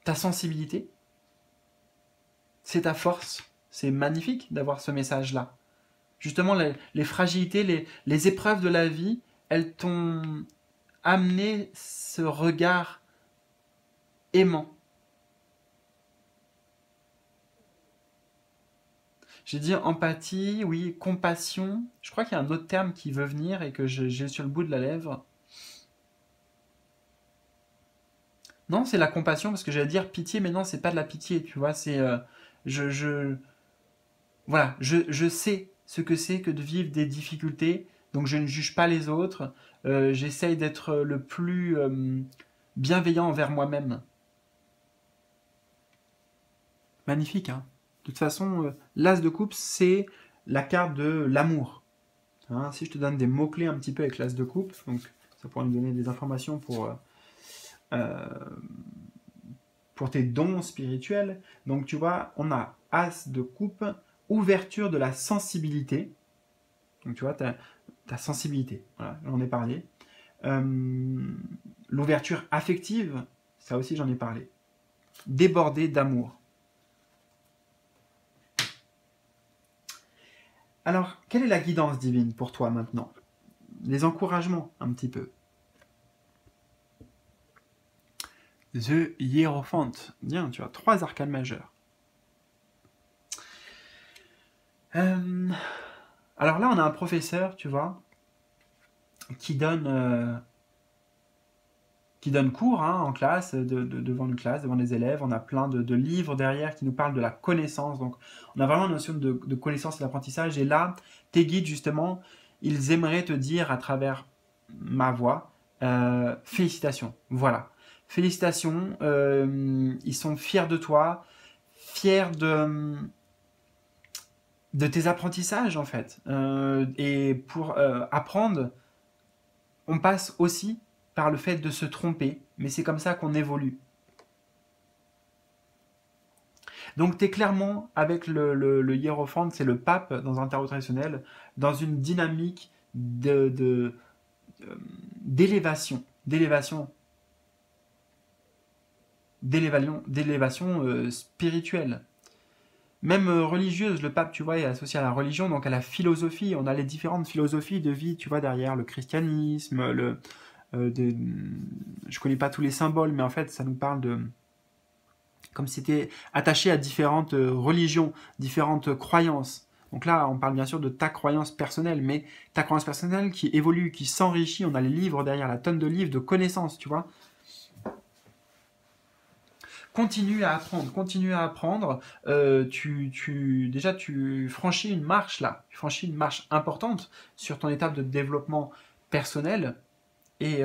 ta sensibilité, c'est ta force. C'est magnifique d'avoir ce message-là. Justement, les fragilités, les épreuves de la vie, elles t'ont amené ce regard aimant. J'ai dit empathie, oui, compassion. Je crois qu'il y a un autre terme qui veut venir et que j'ai sur le bout de la lèvre. Non, c'est la compassion parce que j'allais dire pitié, mais non, c'est pas de la pitié, tu vois. C'est je, je, voilà, je sais ce que c'est que de vivre des difficultés, donc je ne juge pas les autres. J'essaye d'être le plus bienveillant envers moi-même. Magnifique, hein. De toute façon, l'as de coupe, c'est la carte de l'amour. Hein, si je te donne des mots-clés un petit peu avec l'as de coupe, donc ça pourrait nous donner des informations euh, pour tes dons spirituels. Donc tu vois, on a as de coupe, ouverture de la sensibilité. Donc tu vois, ta sensibilité, voilà, j'en ai parlé. L'ouverture affective, ça aussi j'en ai parlé. Déborder d'amour. Alors, quelle est la guidance divine pour toi maintenant? Les encouragements, un petit peu. The Hierophant. Bien, tu as 3 arcanes majeures. Alors là, on a un professeur, tu vois, qui donne cours hein, en classe, devant une classe, devant des élèves. On a plein de livres derrière qui nous parlent de la connaissance. Donc, on a vraiment une notion de connaissance et d'apprentissage. Et là, tes guides, justement, ils aimeraient te dire à travers ma voix, félicitations. Voilà. Félicitations. Ils sont fiers de toi, fiers de tes apprentissages, en fait. Et pour apprendre, on passe aussi par le fait de se tromper, mais c'est comme ça qu'on évolue. Donc tu es clairement, avec le hiérophante, c'est le pape dans un tarot traditionnel, dans une dynamique d'élévation, d'élévation spirituelle. Même religieuse, le pape, tu vois, est associé à la religion, donc à la philosophie. On a les différentes philosophies de vie, tu vois, derrière le christianisme, je connais pas tous les symboles, mais en fait, ça nous parle de comme si c'était attaché à différentes religions, différentes croyances. Donc là, on parle bien sûr de ta croyance personnelle, mais ta croyance personnelle qui évolue, qui s'enrichit. On a les livres derrière, la tonne de livres, de connaissances, tu vois. Continue à apprendre, continue à apprendre. Déjà, tu franchis une marche là, tu franchis une marche importante sur ton étape de développement personnel. Et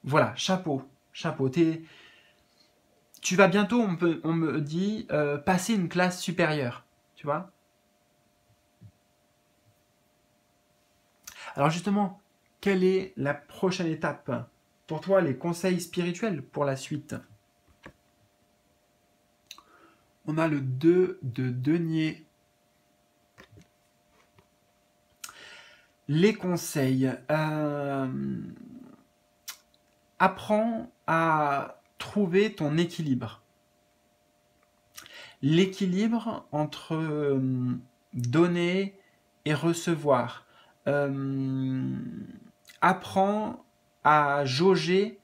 voilà, chapeau, chapeau. Tu vas bientôt, on me dit, passer une classe supérieure. Tu vois. Alors justement, quelle est la prochaine étape? Pour toi, les conseils spirituels pour la suite? On a le 2 de denier. Les conseils. Apprends à trouver ton équilibre. L'équilibre entre donner et recevoir. Apprends à jauger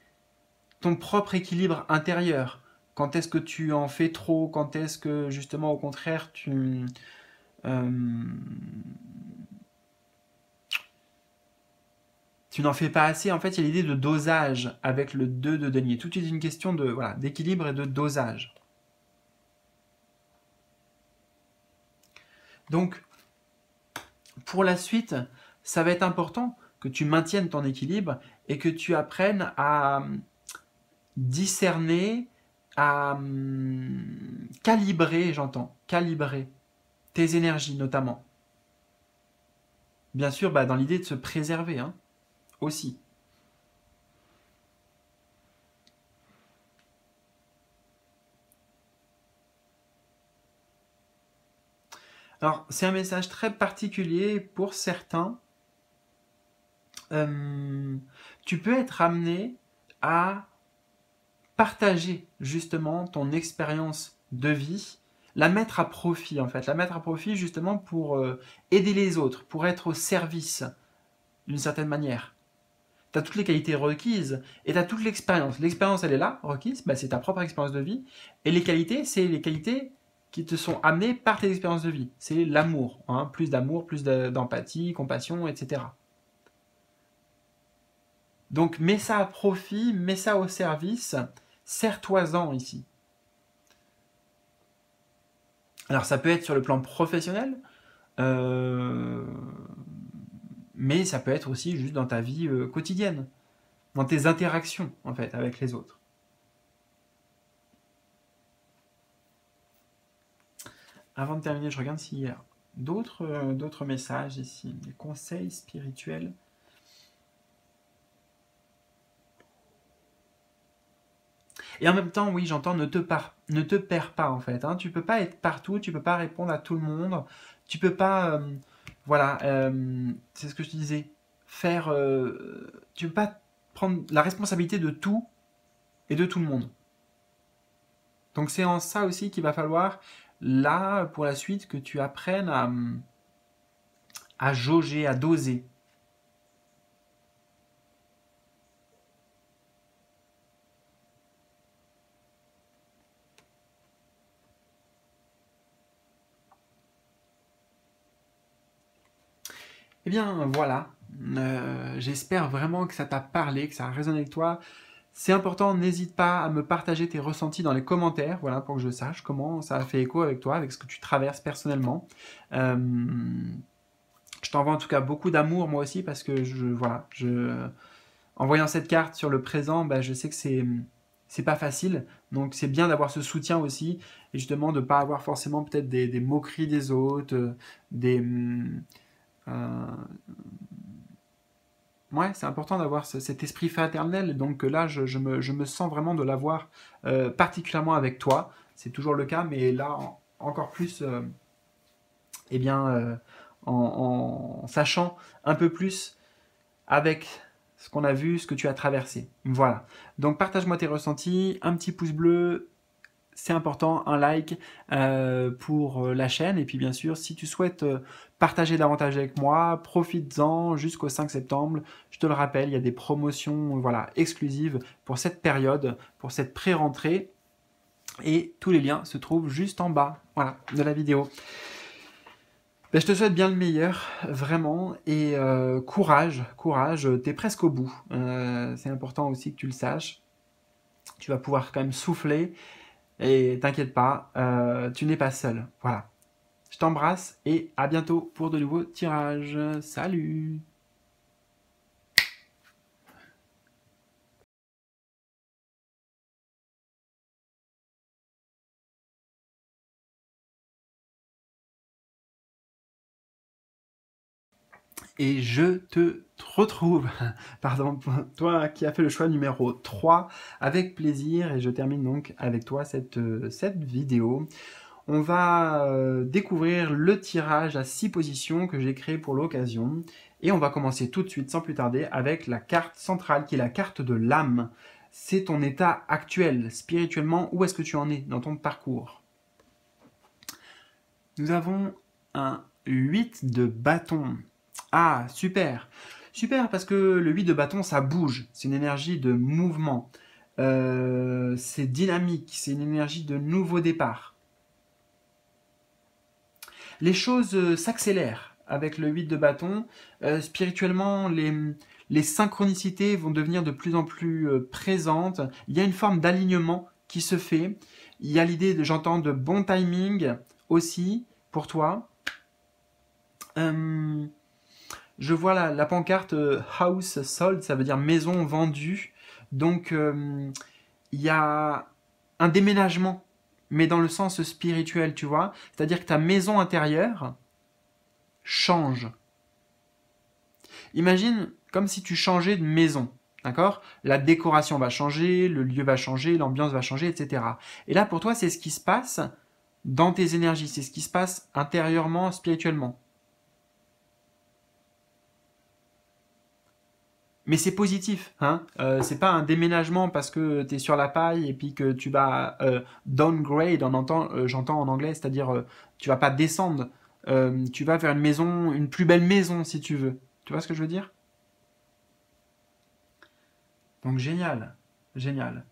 ton propre équilibre intérieur. Quand est-ce que tu en fais trop? Quand est-ce que justement au contraire tu tu n'en fais pas assez. En fait, il y a l'idée de dosage avec le 2 de denier. Tout est une question de voilà, d'équilibre et de dosage. Donc, pour la suite, ça va être important que tu maintiennes ton équilibre et que tu apprennes à discerner, à calibrer, j'entends, calibrer tes énergies notamment. Bien sûr, dans l'idée de se préserver hein, aussi. Alors, c'est un message très particulier pour certains. Tu peux être amené à partager justement ton expérience de vie, la mettre à profit en fait, la mettre à profit justement pour aider les autres, pour être au service d'une certaine manière. Tu as toutes les qualités requises et tu as toute l'expérience. L'expérience, elle est là, requise, c'est ta propre expérience de vie. Et les qualités, c'est les qualités qui te sont amenées par tes expériences de vie. C'est l'amour, hein, plus d'amour, plus d'empathie, compassion, etc. Donc mets ça à profit, mets ça au service, sers-toi-en ici. Alors ça peut être sur le plan professionnel, mais ça peut être aussi juste dans ta vie quotidienne, dans tes interactions en fait avec les autres. Avant de terminer, je regarde s'il y a d'autres messages ici, des conseils spirituels. Et en même temps, oui, j'entends, ne te perds pas en fait. Hein. Tu peux pas être partout, tu peux pas répondre à tout le monde, tu peux pas, voilà, c'est ce que je te disais, tu peux pas prendre la responsabilité de tout et de tout le monde. Donc c'est en ça aussi qu'il va falloir, là, pour la suite, que tu apprennes à jauger, à doser. Eh bien voilà, j'espère vraiment que ça t'a parlé, que ça a résonné avec toi. C'est important, n'hésite pas à me partager tes ressentis dans les commentaires, voilà, pour que je sache comment ça a fait écho avec toi, avec ce que tu traverses personnellement. Je t'envoie en tout cas beaucoup d'amour moi aussi parce que en voyant cette carte sur le présent, je sais que c'est pas facile, donc c'est bien d'avoir ce soutien aussi et justement de pas avoir forcément peut-être des moqueries des autres, ouais, c'est important d'avoir cet esprit fraternel. Donc là, je me sens vraiment de l'avoir particulièrement avec toi. C'est toujours le cas, mais là, encore plus, eh bien, en sachant un peu plus avec ce qu'on a vu, ce que tu as traversé. Voilà. Donc partage-moi tes ressentis, un petit pouce bleu, c'est important, un like pour la chaîne. Et puis bien sûr, si tu souhaites partager davantage avec moi, profites-en jusqu'au 5 septembre. Je te le rappelle, il y a des promotions voilà, exclusives pour cette période, pour cette et tous les liens se trouvent juste en bas voilà, de la vidéo. Je te souhaite bien le meilleur, vraiment, et courage, t'es presque au bout. C'est important aussi que tu le saches. Tu vas pouvoir quand même souffler. Et t'inquiète pas, tu n'es pas seul. Voilà. Je t'embrasse et à bientôt pour de nouveaux tirages. Salut! Et je te retrouve, pardon, toi qui as fait le choix numéro 3, avec plaisir. Et je termine donc avec toi cette vidéo. On va découvrir le tirage à 6 positions que j'ai créé pour l'occasion. Et on va commencer tout de suite, sans plus tarder, avec la carte centrale, qui est la carte de l'âme. C'est ton état actuel, spirituellement, où est-ce que tu en es dans ton parcours? Nous avons un 8 de bâton. Ah, super! Super, parce que le 8 de bâton, ça bouge. C'est une énergie de mouvement. C'est dynamique, c'est une énergie de nouveau départ. Les choses s'accélèrent avec le 8 de bâton. Spirituellement, les les synchronicités vont devenir de plus en plus présentes. Il y a une forme d'alignement qui se fait. Il y a l'idée, j'entends, de bon timing aussi pour toi. Je vois la pancarte House Sold, ça veut dire maison vendue. Donc, il y a un déménagement, mais dans le sens spirituel, tu vois. C'est-à-dire que ta maison intérieure change. Imagine comme si tu changeais de maison, d'accord? La décoration va changer, le lieu va changer, l'ambiance va changer, etc. Et là, pour toi, c'est ce qui se passe dans tes énergies, c'est ce qui se passe intérieurement, spirituellement. Mais c'est positif, hein. C'est pas un déménagement parce que tu es sur la paille et puis que tu vas downgrade, j'entends en anglais, c'est-à-dire tu vas pas descendre, tu vas vers une maison, une plus belle maison si tu veux. Tu vois ce que je veux dire? Donc génial, génial.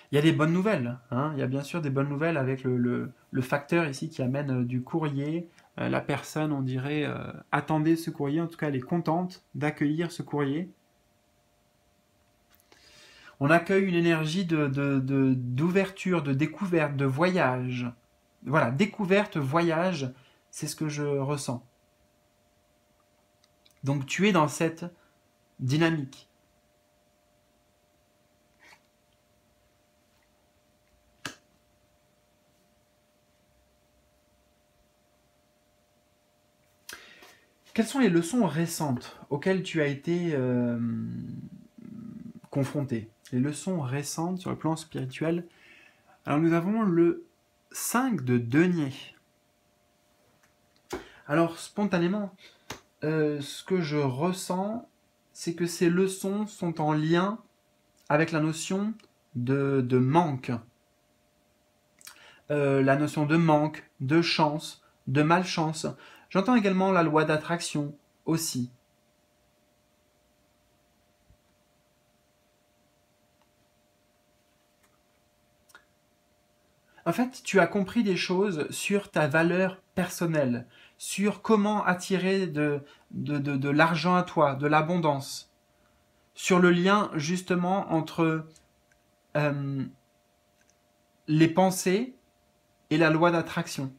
Il y a des bonnes nouvelles, hein. Il y a bien sûr des bonnes nouvelles avec le facteur ici qui amène du courrier. La personne, on dirait, attendait ce courrier, en tout cas elle est contente d'accueillir ce courrier. On accueille une énergie d'ouverture, de découverte, de voyage. Voilà, découverte, voyage, c'est ce que je ressens. Donc tu es dans cette dynamique. Quelles sont les leçons récentes auxquelles tu as été confronté? Les leçons récentes sur le plan spirituel. Alors nous avons le 5 de denier. Alors spontanément, ce que je ressens, c'est que ces leçons sont en lien avec la notion de manque. La notion de manque, de chance, de malchance. J'entends également la loi d'attraction aussi. En fait, tu as compris des choses sur ta valeur personnelle, sur comment attirer de l'argent à toi, de l'abondance, sur le lien justement entre euh, les pensées et la loi d'attraction.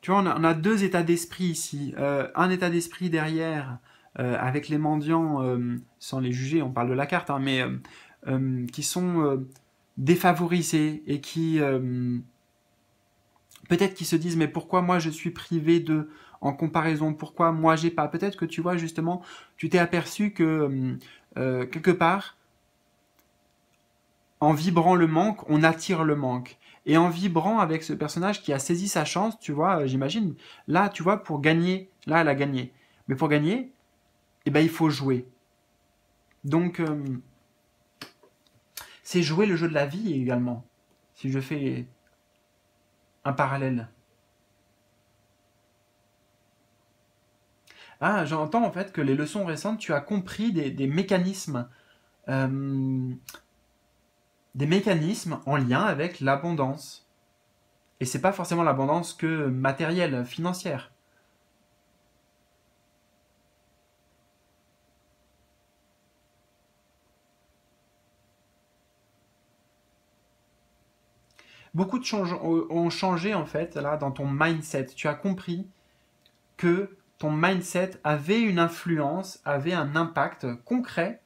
Tu vois, on a deux états d'esprit ici. Un état d'esprit derrière, avec les mendiants, sans les juger, on parle de la carte, hein, mais qui sont défavorisés et qui peut-être qui se disent mais pourquoi moi je suis privé de en comparaison, pourquoi moi j'ai pas. Peut-être que tu vois justement, tu t'es aperçu que quelque part, en vibrant le manque, on attire le manque. Et en vibrant avec ce personnage qui a saisi sa chance, tu vois, j'imagine, là, tu vois, pour gagner, là, elle a gagné. Mais pour gagner, eh ben, il faut jouer. Donc, c'est jouer le jeu de la vie également, si je fais un parallèle. Ah, j'entends en fait que les leçons récentes, tu as compris euh, des mécanismes en lien avec l'abondance. Et c'est pas forcément l'abondance que matérielle, financière. Beaucoup de choses ont changé en fait là dans ton mindset. Tu as compris que ton mindset avait une influence, avait un impact concret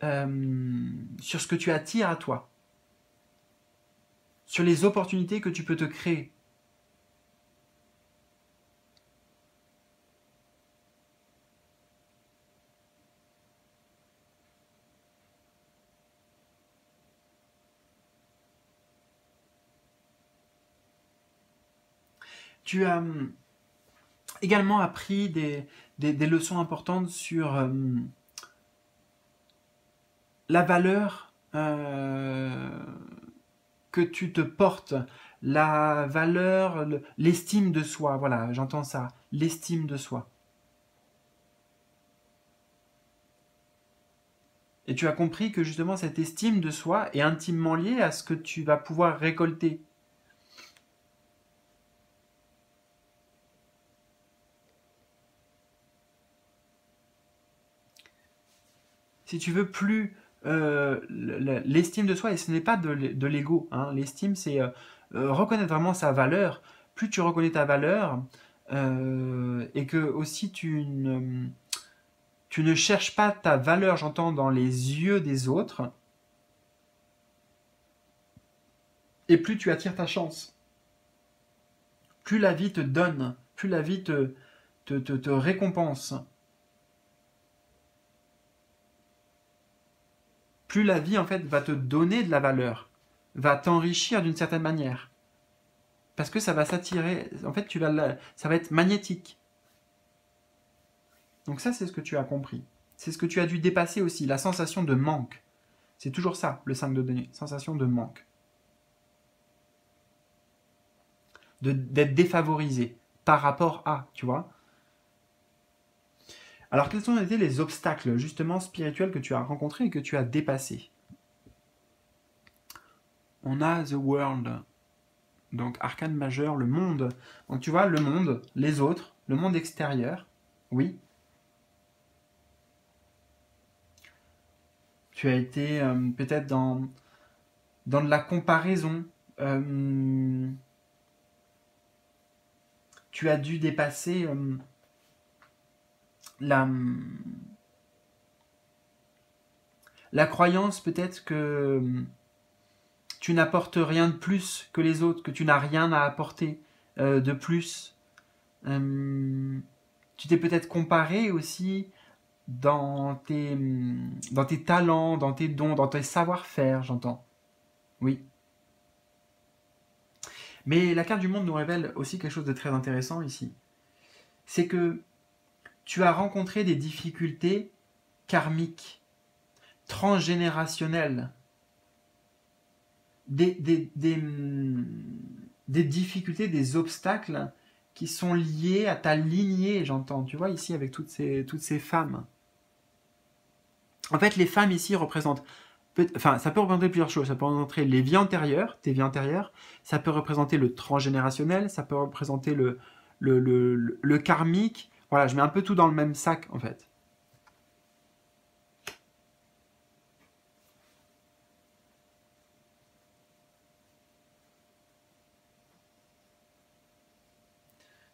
sur ce que tu attires à toi, sur les opportunités que tu peux te créer. Tu as également appris des leçons importantes sur la valeur que tu te portes, la valeur, l'estime de soi. Voilà, j'entends ça, l'estime de soi. Et tu as compris que justement cette estime de soi est intimement liée à ce que tu vas pouvoir récolter. si tu veux, plus l'estime de soi, et ce n'est pas de l'ego, hein. L'estime, c'est reconnaître vraiment sa valeur. Plus tu reconnais ta valeur, et que aussi tu ne cherches pas ta valeur, j'entends, dans les yeux des autres, et plus tu attires ta chance. Plus la vie te donne, plus la vie te récompense, plus la vie en fait va te donner de la valeur, va t'enrichir d'une certaine manière. Parce que ça va s'attirer, en fait ça va être magnétique. Donc ça c'est ce que tu as compris. C'est ce que tu as dû dépasser aussi, la sensation de manque. C'est toujours ça, le 5 de denier, sensation de manque. D'être défavorisé par rapport à, tu vois. Alors quels ont été les obstacles justement spirituels que tu as rencontrés et que tu as dépassés? On a The World, donc arcane majeur, le monde. Donc tu vois, le monde, les autres, le monde extérieur, oui. Tu as été peut-être dans de la comparaison. Tu as dû dépasser la croyance peut-être que tu n'apportes rien de plus que les autres, que tu n'as rien à apporter de plus. Tu t'es peut-être comparé aussi dans tes talents, dans tes dons, dans tes savoir-faire, j'entends. Oui. Mais la carte du monde nous révèle aussi quelque chose de très intéressant ici. C'est que tu as rencontré des difficultés karmiques, transgénérationnelles, des difficultés, des obstacles qui sont liés à ta lignée, j'entends. Tu vois, ici, avec toutes ces femmes. En fait, les femmes ici représentent... Enfin, ça peut représenter plusieurs choses. Ça peut représenter les vies antérieures, tes vies antérieures. Ça peut représenter le transgénérationnel. Ça peut représenter le karmique. Voilà, je mets un peu tout dans le même sac, en fait.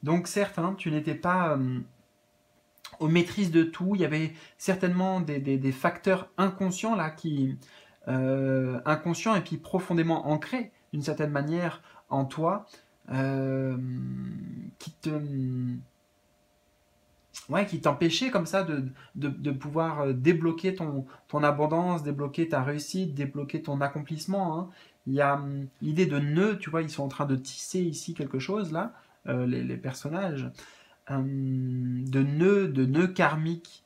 Donc certes, hein, tu n'étais pas aux maîtrises de tout. Il y avait certainement des facteurs inconscients là inconscients et puis profondément ancrés d'une certaine manière en toi, qui te ouais, qui t'empêchaient comme ça de pouvoir débloquer ton abondance, débloquer ta réussite, débloquer ton accomplissement, hein. Il y a l'idée de nœud, tu vois, ils sont en train de tisser ici quelque chose là, les personnages, de nœuds karmiques.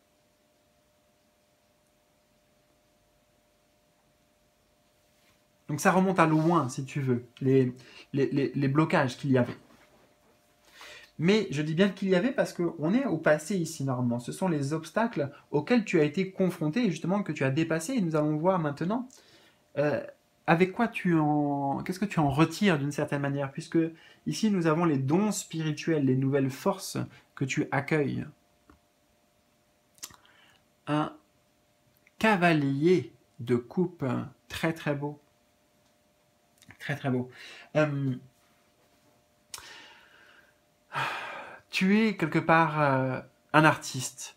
Donc ça remonte à loin, si tu veux, les blocages qu'il y avait. Mais je dis bien qu'il y avait parce qu'on est au passé ici normalement. Ce sont les obstacles auxquels tu as été confronté et justement que tu as dépassé. Et nous allons voir maintenant avec quoi qu'est-ce que tu en retires d'une certaine manière, puisque ici nous avons les dons spirituels, les nouvelles forces que tu accueilles. Un cavalier de coupe, très très beau. Très très beau. Tu es quelque part un artiste.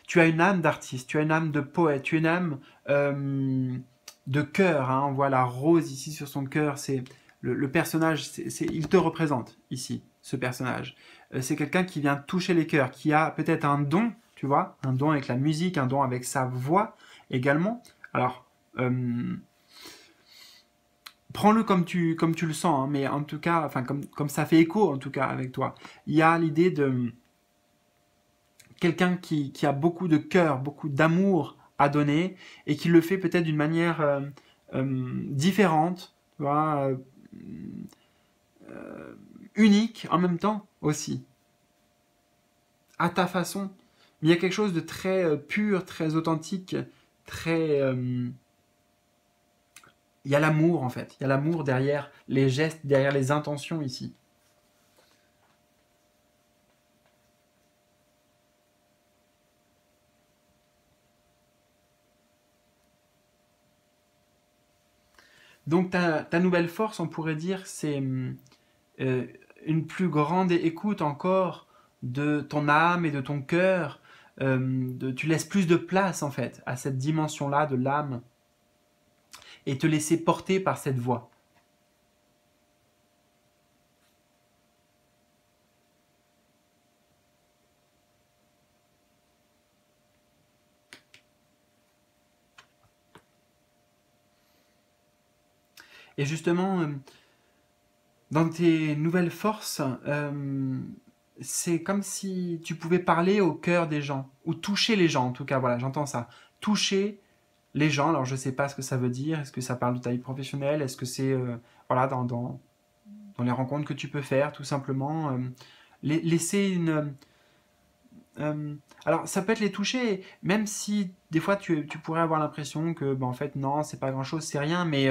Tu as une âme d'artiste, tu as une âme de poète, tu as une âme de cœur. Hein. On voit la rose ici sur son cœur. C'est le personnage, il te représente ici, ce personnage. C'est quelqu'un qui vient toucher les cœurs, qui a peut-être un don, tu vois, un don avec la musique, un don avec sa voix également. Alors, prends-le comme tu le sens, hein, mais en tout cas, enfin comme ça fait écho en tout cas avec toi. Il y a l'idée de quelqu'un qui a beaucoup de cœur, beaucoup d'amour à donner et qui le fait peut-être d'une manière différente, tu vois, unique en même temps aussi, à ta façon. Mais il y a quelque chose de très pur, très authentique, très... il y a l'amour en fait, il y a l'amour derrière les gestes, derrière les intentions ici. Donc ta nouvelle force, on pourrait dire, c'est euh, une plus grande écoute encore de ton âme et de ton cœur. Tu laisses plus de place en fait à cette dimension-là de l'âme et te laisser porter par cette voix. Et justement, dans tes nouvelles forces, c'est comme si tu pouvais parler au cœur des gens, ou toucher les gens en tout cas, voilà, j'entends ça. Toucher les gens, alors je sais pas ce que ça veut dire, est-ce que ça parle de ta vie professionnelle, est-ce que c'est voilà, dans les rencontres que tu peux faire, tout simplement, laisser une... euh, alors ça peut être les toucher, même si des fois tu pourrais avoir l'impression que, en fait, non, c'est pas grand-chose, c'est rien, mais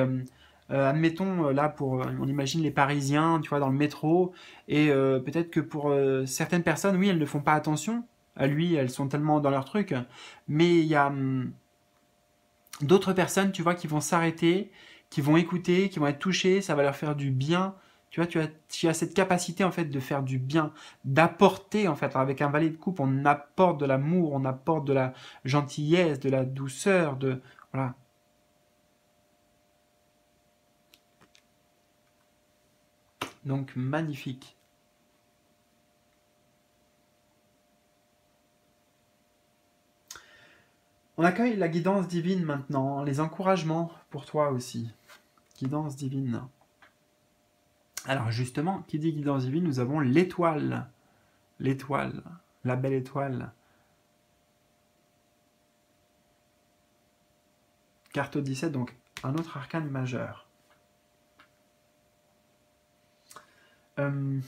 admettons, là, on imagine les Parisiens, tu vois, dans le métro, et peut-être que pour certaines personnes, oui, elles ne font pas attention à lui, elles sont tellement dans leur truc, mais il y a d'autres personnes, tu vois, qui vont s'arrêter, qui vont écouter, qui vont être touchées, ça va leur faire du bien. Tu vois, tu as cette capacité en fait de faire du bien, d'apporter en fait. Alors, avec un valet de coupe, on apporte de l'amour, on apporte de la gentillesse, de la douceur, de voilà. Donc magnifique. On accueille la guidance divine maintenant, les encouragements pour toi aussi. Guidance divine. Alors justement, qui dit guidance divine, nous avons l'étoile. L'étoile, la belle étoile. Carte 17, donc un autre arcane majeur. Euh,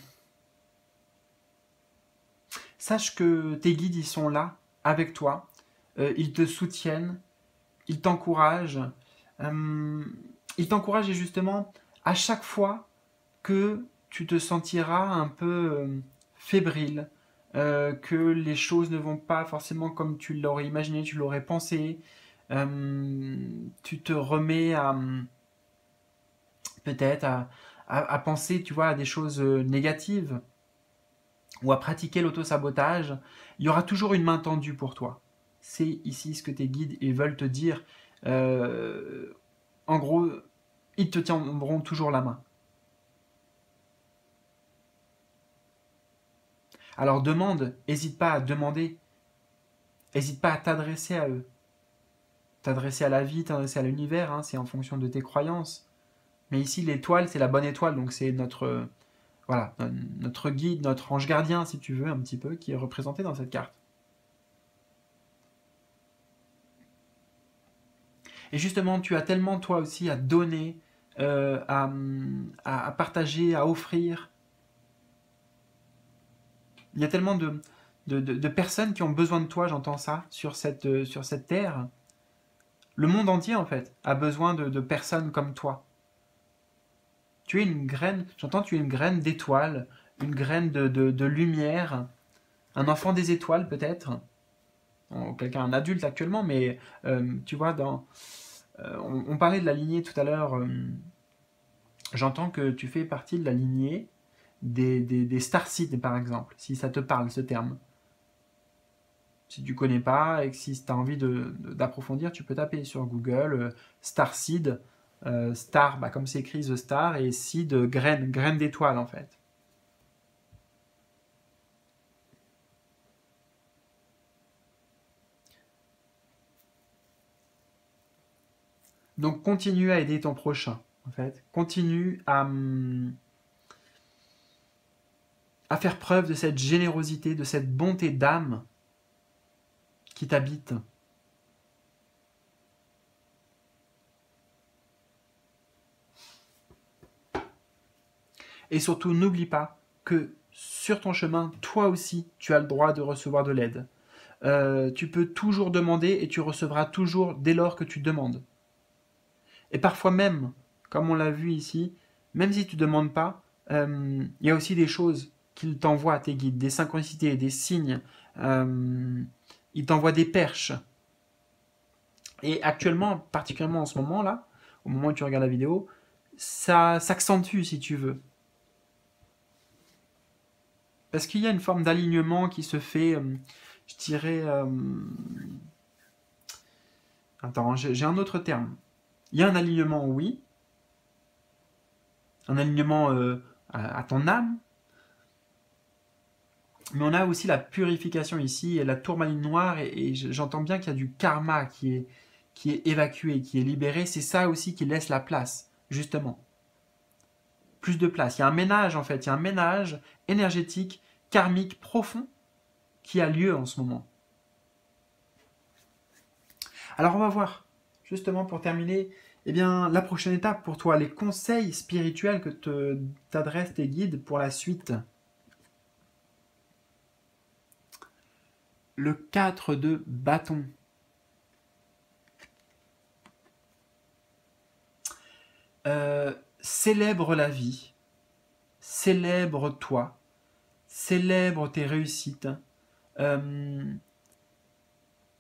Sache que tes guides, ils sont là, avec toi. Ils te soutiennent, ils t'encouragent. Euh, ils t'encouragent et justement, à chaque fois que tu te sentiras un peu fébrile, que les choses ne vont pas forcément comme tu l'aurais imaginé, tu l'aurais pensé, tu te remets à peut-être à penser, tu vois, à des choses négatives ou à pratiquer l'auto-sabotage, il y aura toujours une main tendue pour toi. C'est ici ce que tes guides ils veulent te dire. Euh, En gros, ils te tiendront toujours la main. Alors demande, n'hésite pas à demander, n'hésite pas à t'adresser à eux. T'adresser à la vie, t'adresser à l'univers, hein, c'est en fonction de tes croyances. Mais ici, l'étoile, c'est la bonne étoile, donc c'est voilà, notre guide, notre ange gardien, si tu veux, un petit peu, qui est représenté dans cette carte. Et justement, tu as tellement toi aussi à donner, à partager, à offrir. Il y a tellement de personnes qui ont besoin de toi, j'entends ça, sur cette terre. Le monde entier, en fait, a besoin de personnes comme toi. Tu es une graine, j'entends, tu es une graine d'étoile, une graine de lumière, un enfant des étoiles peut-être, quelqu'un, un adulte actuellement, mais tu vois, on parlait de la lignée tout à l'heure, j'entends que tu fais partie de la lignée des starseeds par exemple, si ça te parle ce terme. Si tu connais pas et que si tu as envie d'approfondir, tu peux taper sur Google starseed, star, comme c'est écrit The Star, et seed, graine, graine d'étoile en fait. Donc continue à aider ton prochain, en fait. Continue à faire preuve de cette générosité, de cette bonté d'âme qui t'habite. Et surtout, n'oublie pas que sur ton chemin, toi aussi, tu as le droit de recevoir de l'aide. Tu peux toujours demander et tu recevras toujours dès lors que tu demandes. Et parfois même, comme on l'a vu ici, même si tu ne demandes pas, il y a aussi des choses qu'il t'envoie à tes guides, des synchronicités, des signes. Il t'envoie des perches. Et actuellement, particulièrement en ce moment-là, au moment où tu regardes la vidéo, ça s'accentue si tu veux. Parce qu'il y a une forme d'alignement qui se fait, je dirais... Attends, j'ai un autre terme. Il y a un alignement, oui. Un alignement à ton âme. Mais on a aussi la purification ici, et la tourmaline noire, et j'entends bien qu'il y a du karma qui est évacué, qui est libéré. C'est ça aussi qui laisse la place, justement. Plus de place. Il y a un ménage, en fait. Il y a un ménage énergétique, karmique, profond, qui a lieu en ce moment. Alors on va voir, justement pour terminer, eh bien, la prochaine étape pour toi, les conseils spirituels que t'adressent tes guides pour la suite. Le 4 de bâton. Célèbre la vie, célèbre-toi, célèbre tes réussites,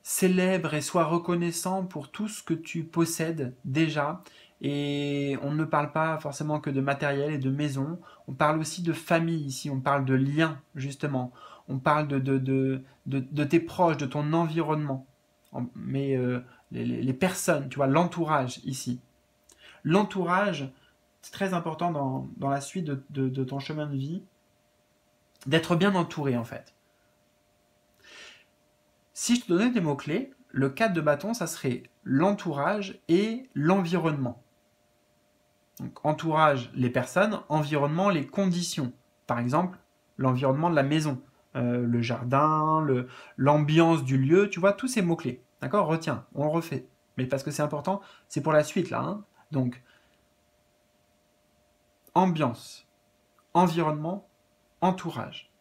célèbre et sois reconnaissant pour tout ce que tu possèdes déjà. Et on ne parle pas forcément que de matériel et de maison, on parle aussi de famille ici, on parle de liens justement, on parle de tes proches, de ton environnement, mais les personnes, tu vois, l'entourage ici. L'entourage, c'est très important dans la suite de ton chemin de vie, d'être bien entouré en fait. Si je te donnais des mots-clés, le 4 de bâton, ça serait l'entourage et l'environnement. Donc entourage, les personnes, environnement, les conditions. Par exemple, l'environnement de la maison, le jardin, l'ambiance du lieu, tu vois, tous ces mots-clés. D'accord? Retiens, on le refait. Mais parce que c'est important, c'est pour la suite là. Hein. Donc, ambiance, environnement, entourage.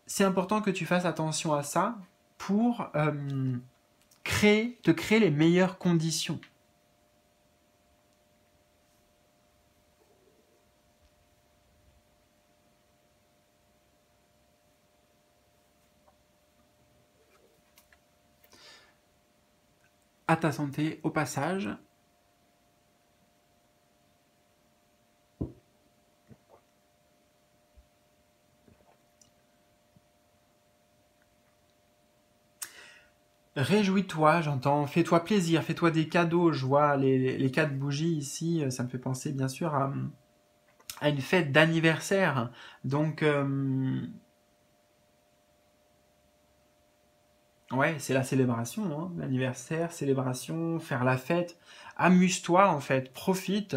C'est important que tu fasses attention à ça pour te créer les meilleures conditions. À ta santé, au passage. Réjouis-toi, j'entends, fais-toi plaisir, fais-toi des cadeaux. Je vois les 4 bougies ici, ça me fait penser bien sûr à une fête d'anniversaire. Donc, ouais, c'est la célébration, hein, l'anniversaire, célébration, faire la fête. Amuse-toi en fait, profite,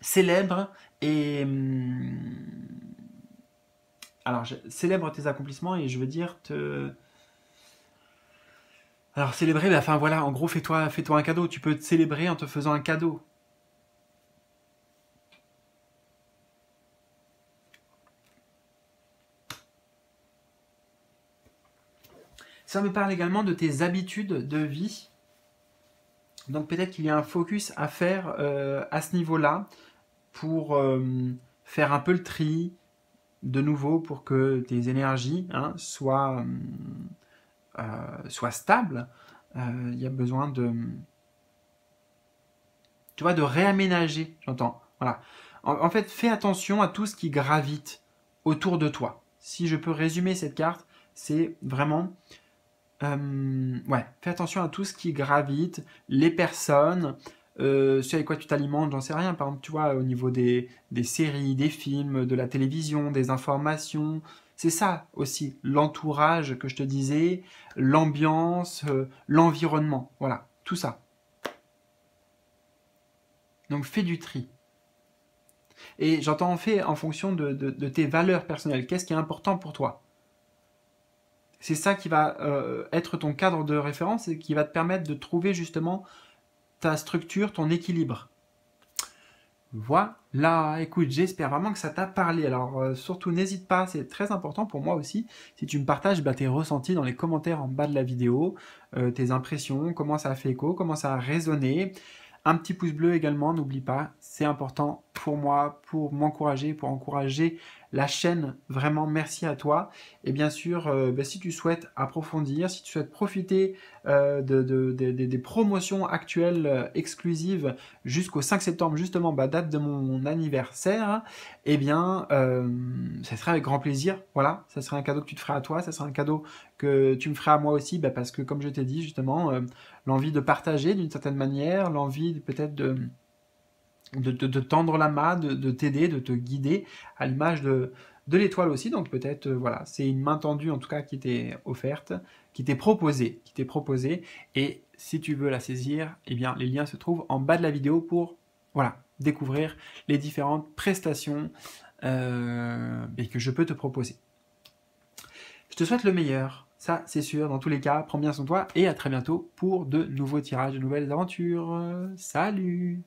célèbre et alors célèbre tes accomplissements et je veux dire alors célébrer, bah, enfin voilà, en gros fais-toi un cadeau. Tu peux te célébrer en te faisant un cadeau. Ça me parle également de tes habitudes de vie. Donc peut-être qu'il y a un focus à faire à ce niveau-là pour faire un peu le tri de nouveau pour que tes énergies soient stables. Il y a besoin tu vois, de réaménager, j'entends. Voilà. En fait, fais attention à tout ce qui gravite autour de toi. Si je peux résumer cette carte, c'est vraiment ouais, fais attention à tout ce qui gravite, les personnes, ce avec quoi tu t'alimentes, j'en sais rien. Par exemple, tu vois, au niveau des séries, des films, de la télévision, des informations, c'est ça aussi, l'entourage que je te disais, l'ambiance, l'environnement, voilà, tout ça. Donc fais du tri. Et j'entends fait en fonction de tes valeurs personnelles. Qu'est-ce qui est important pour toi? C'est ça qui va être ton cadre de référence et qui va te permettre de trouver justement ta structure, ton équilibre. Voilà, écoute, j'espère vraiment que ça t'a parlé. Alors surtout n'hésite pas, c'est très important pour moi aussi, si tu me partages tes ressentis dans les commentaires en bas de la vidéo, tes impressions, comment ça a fait écho, comment ça a résonné. Un petit pouce bleu également, n'oublie pas, c'est important pour moi, pour m'encourager, pour encourager la chaîne. Vraiment, merci à toi. Et bien sûr, si tu souhaites approfondir, si tu souhaites profiter des promotions actuelles exclusives jusqu'au 5 septembre, justement, date de mon anniversaire, eh bien, ça serait avec grand plaisir. Voilà, ça serait un cadeau que tu te ferais à toi, ça serait un cadeau que tu me ferais à moi aussi, parce que, comme je t'ai dit, justement, l'envie de partager d'une certaine manière, l'envie peut-être de tendre la main, de t'aider, de te guider, à l'image de l'étoile aussi. Donc peut-être, voilà, c'est une main tendue en tout cas qui t'est offerte, qui t'est proposée. Et si tu veux la saisir, eh bien les liens se trouvent en bas de la vidéo pour, voilà, découvrir les différentes prestations que je peux te proposer. Je te souhaite le meilleur, ça c'est sûr, dans tous les cas, prends bien soin de toi et à très bientôt pour de nouveaux tirages, de nouvelles aventures. Salut!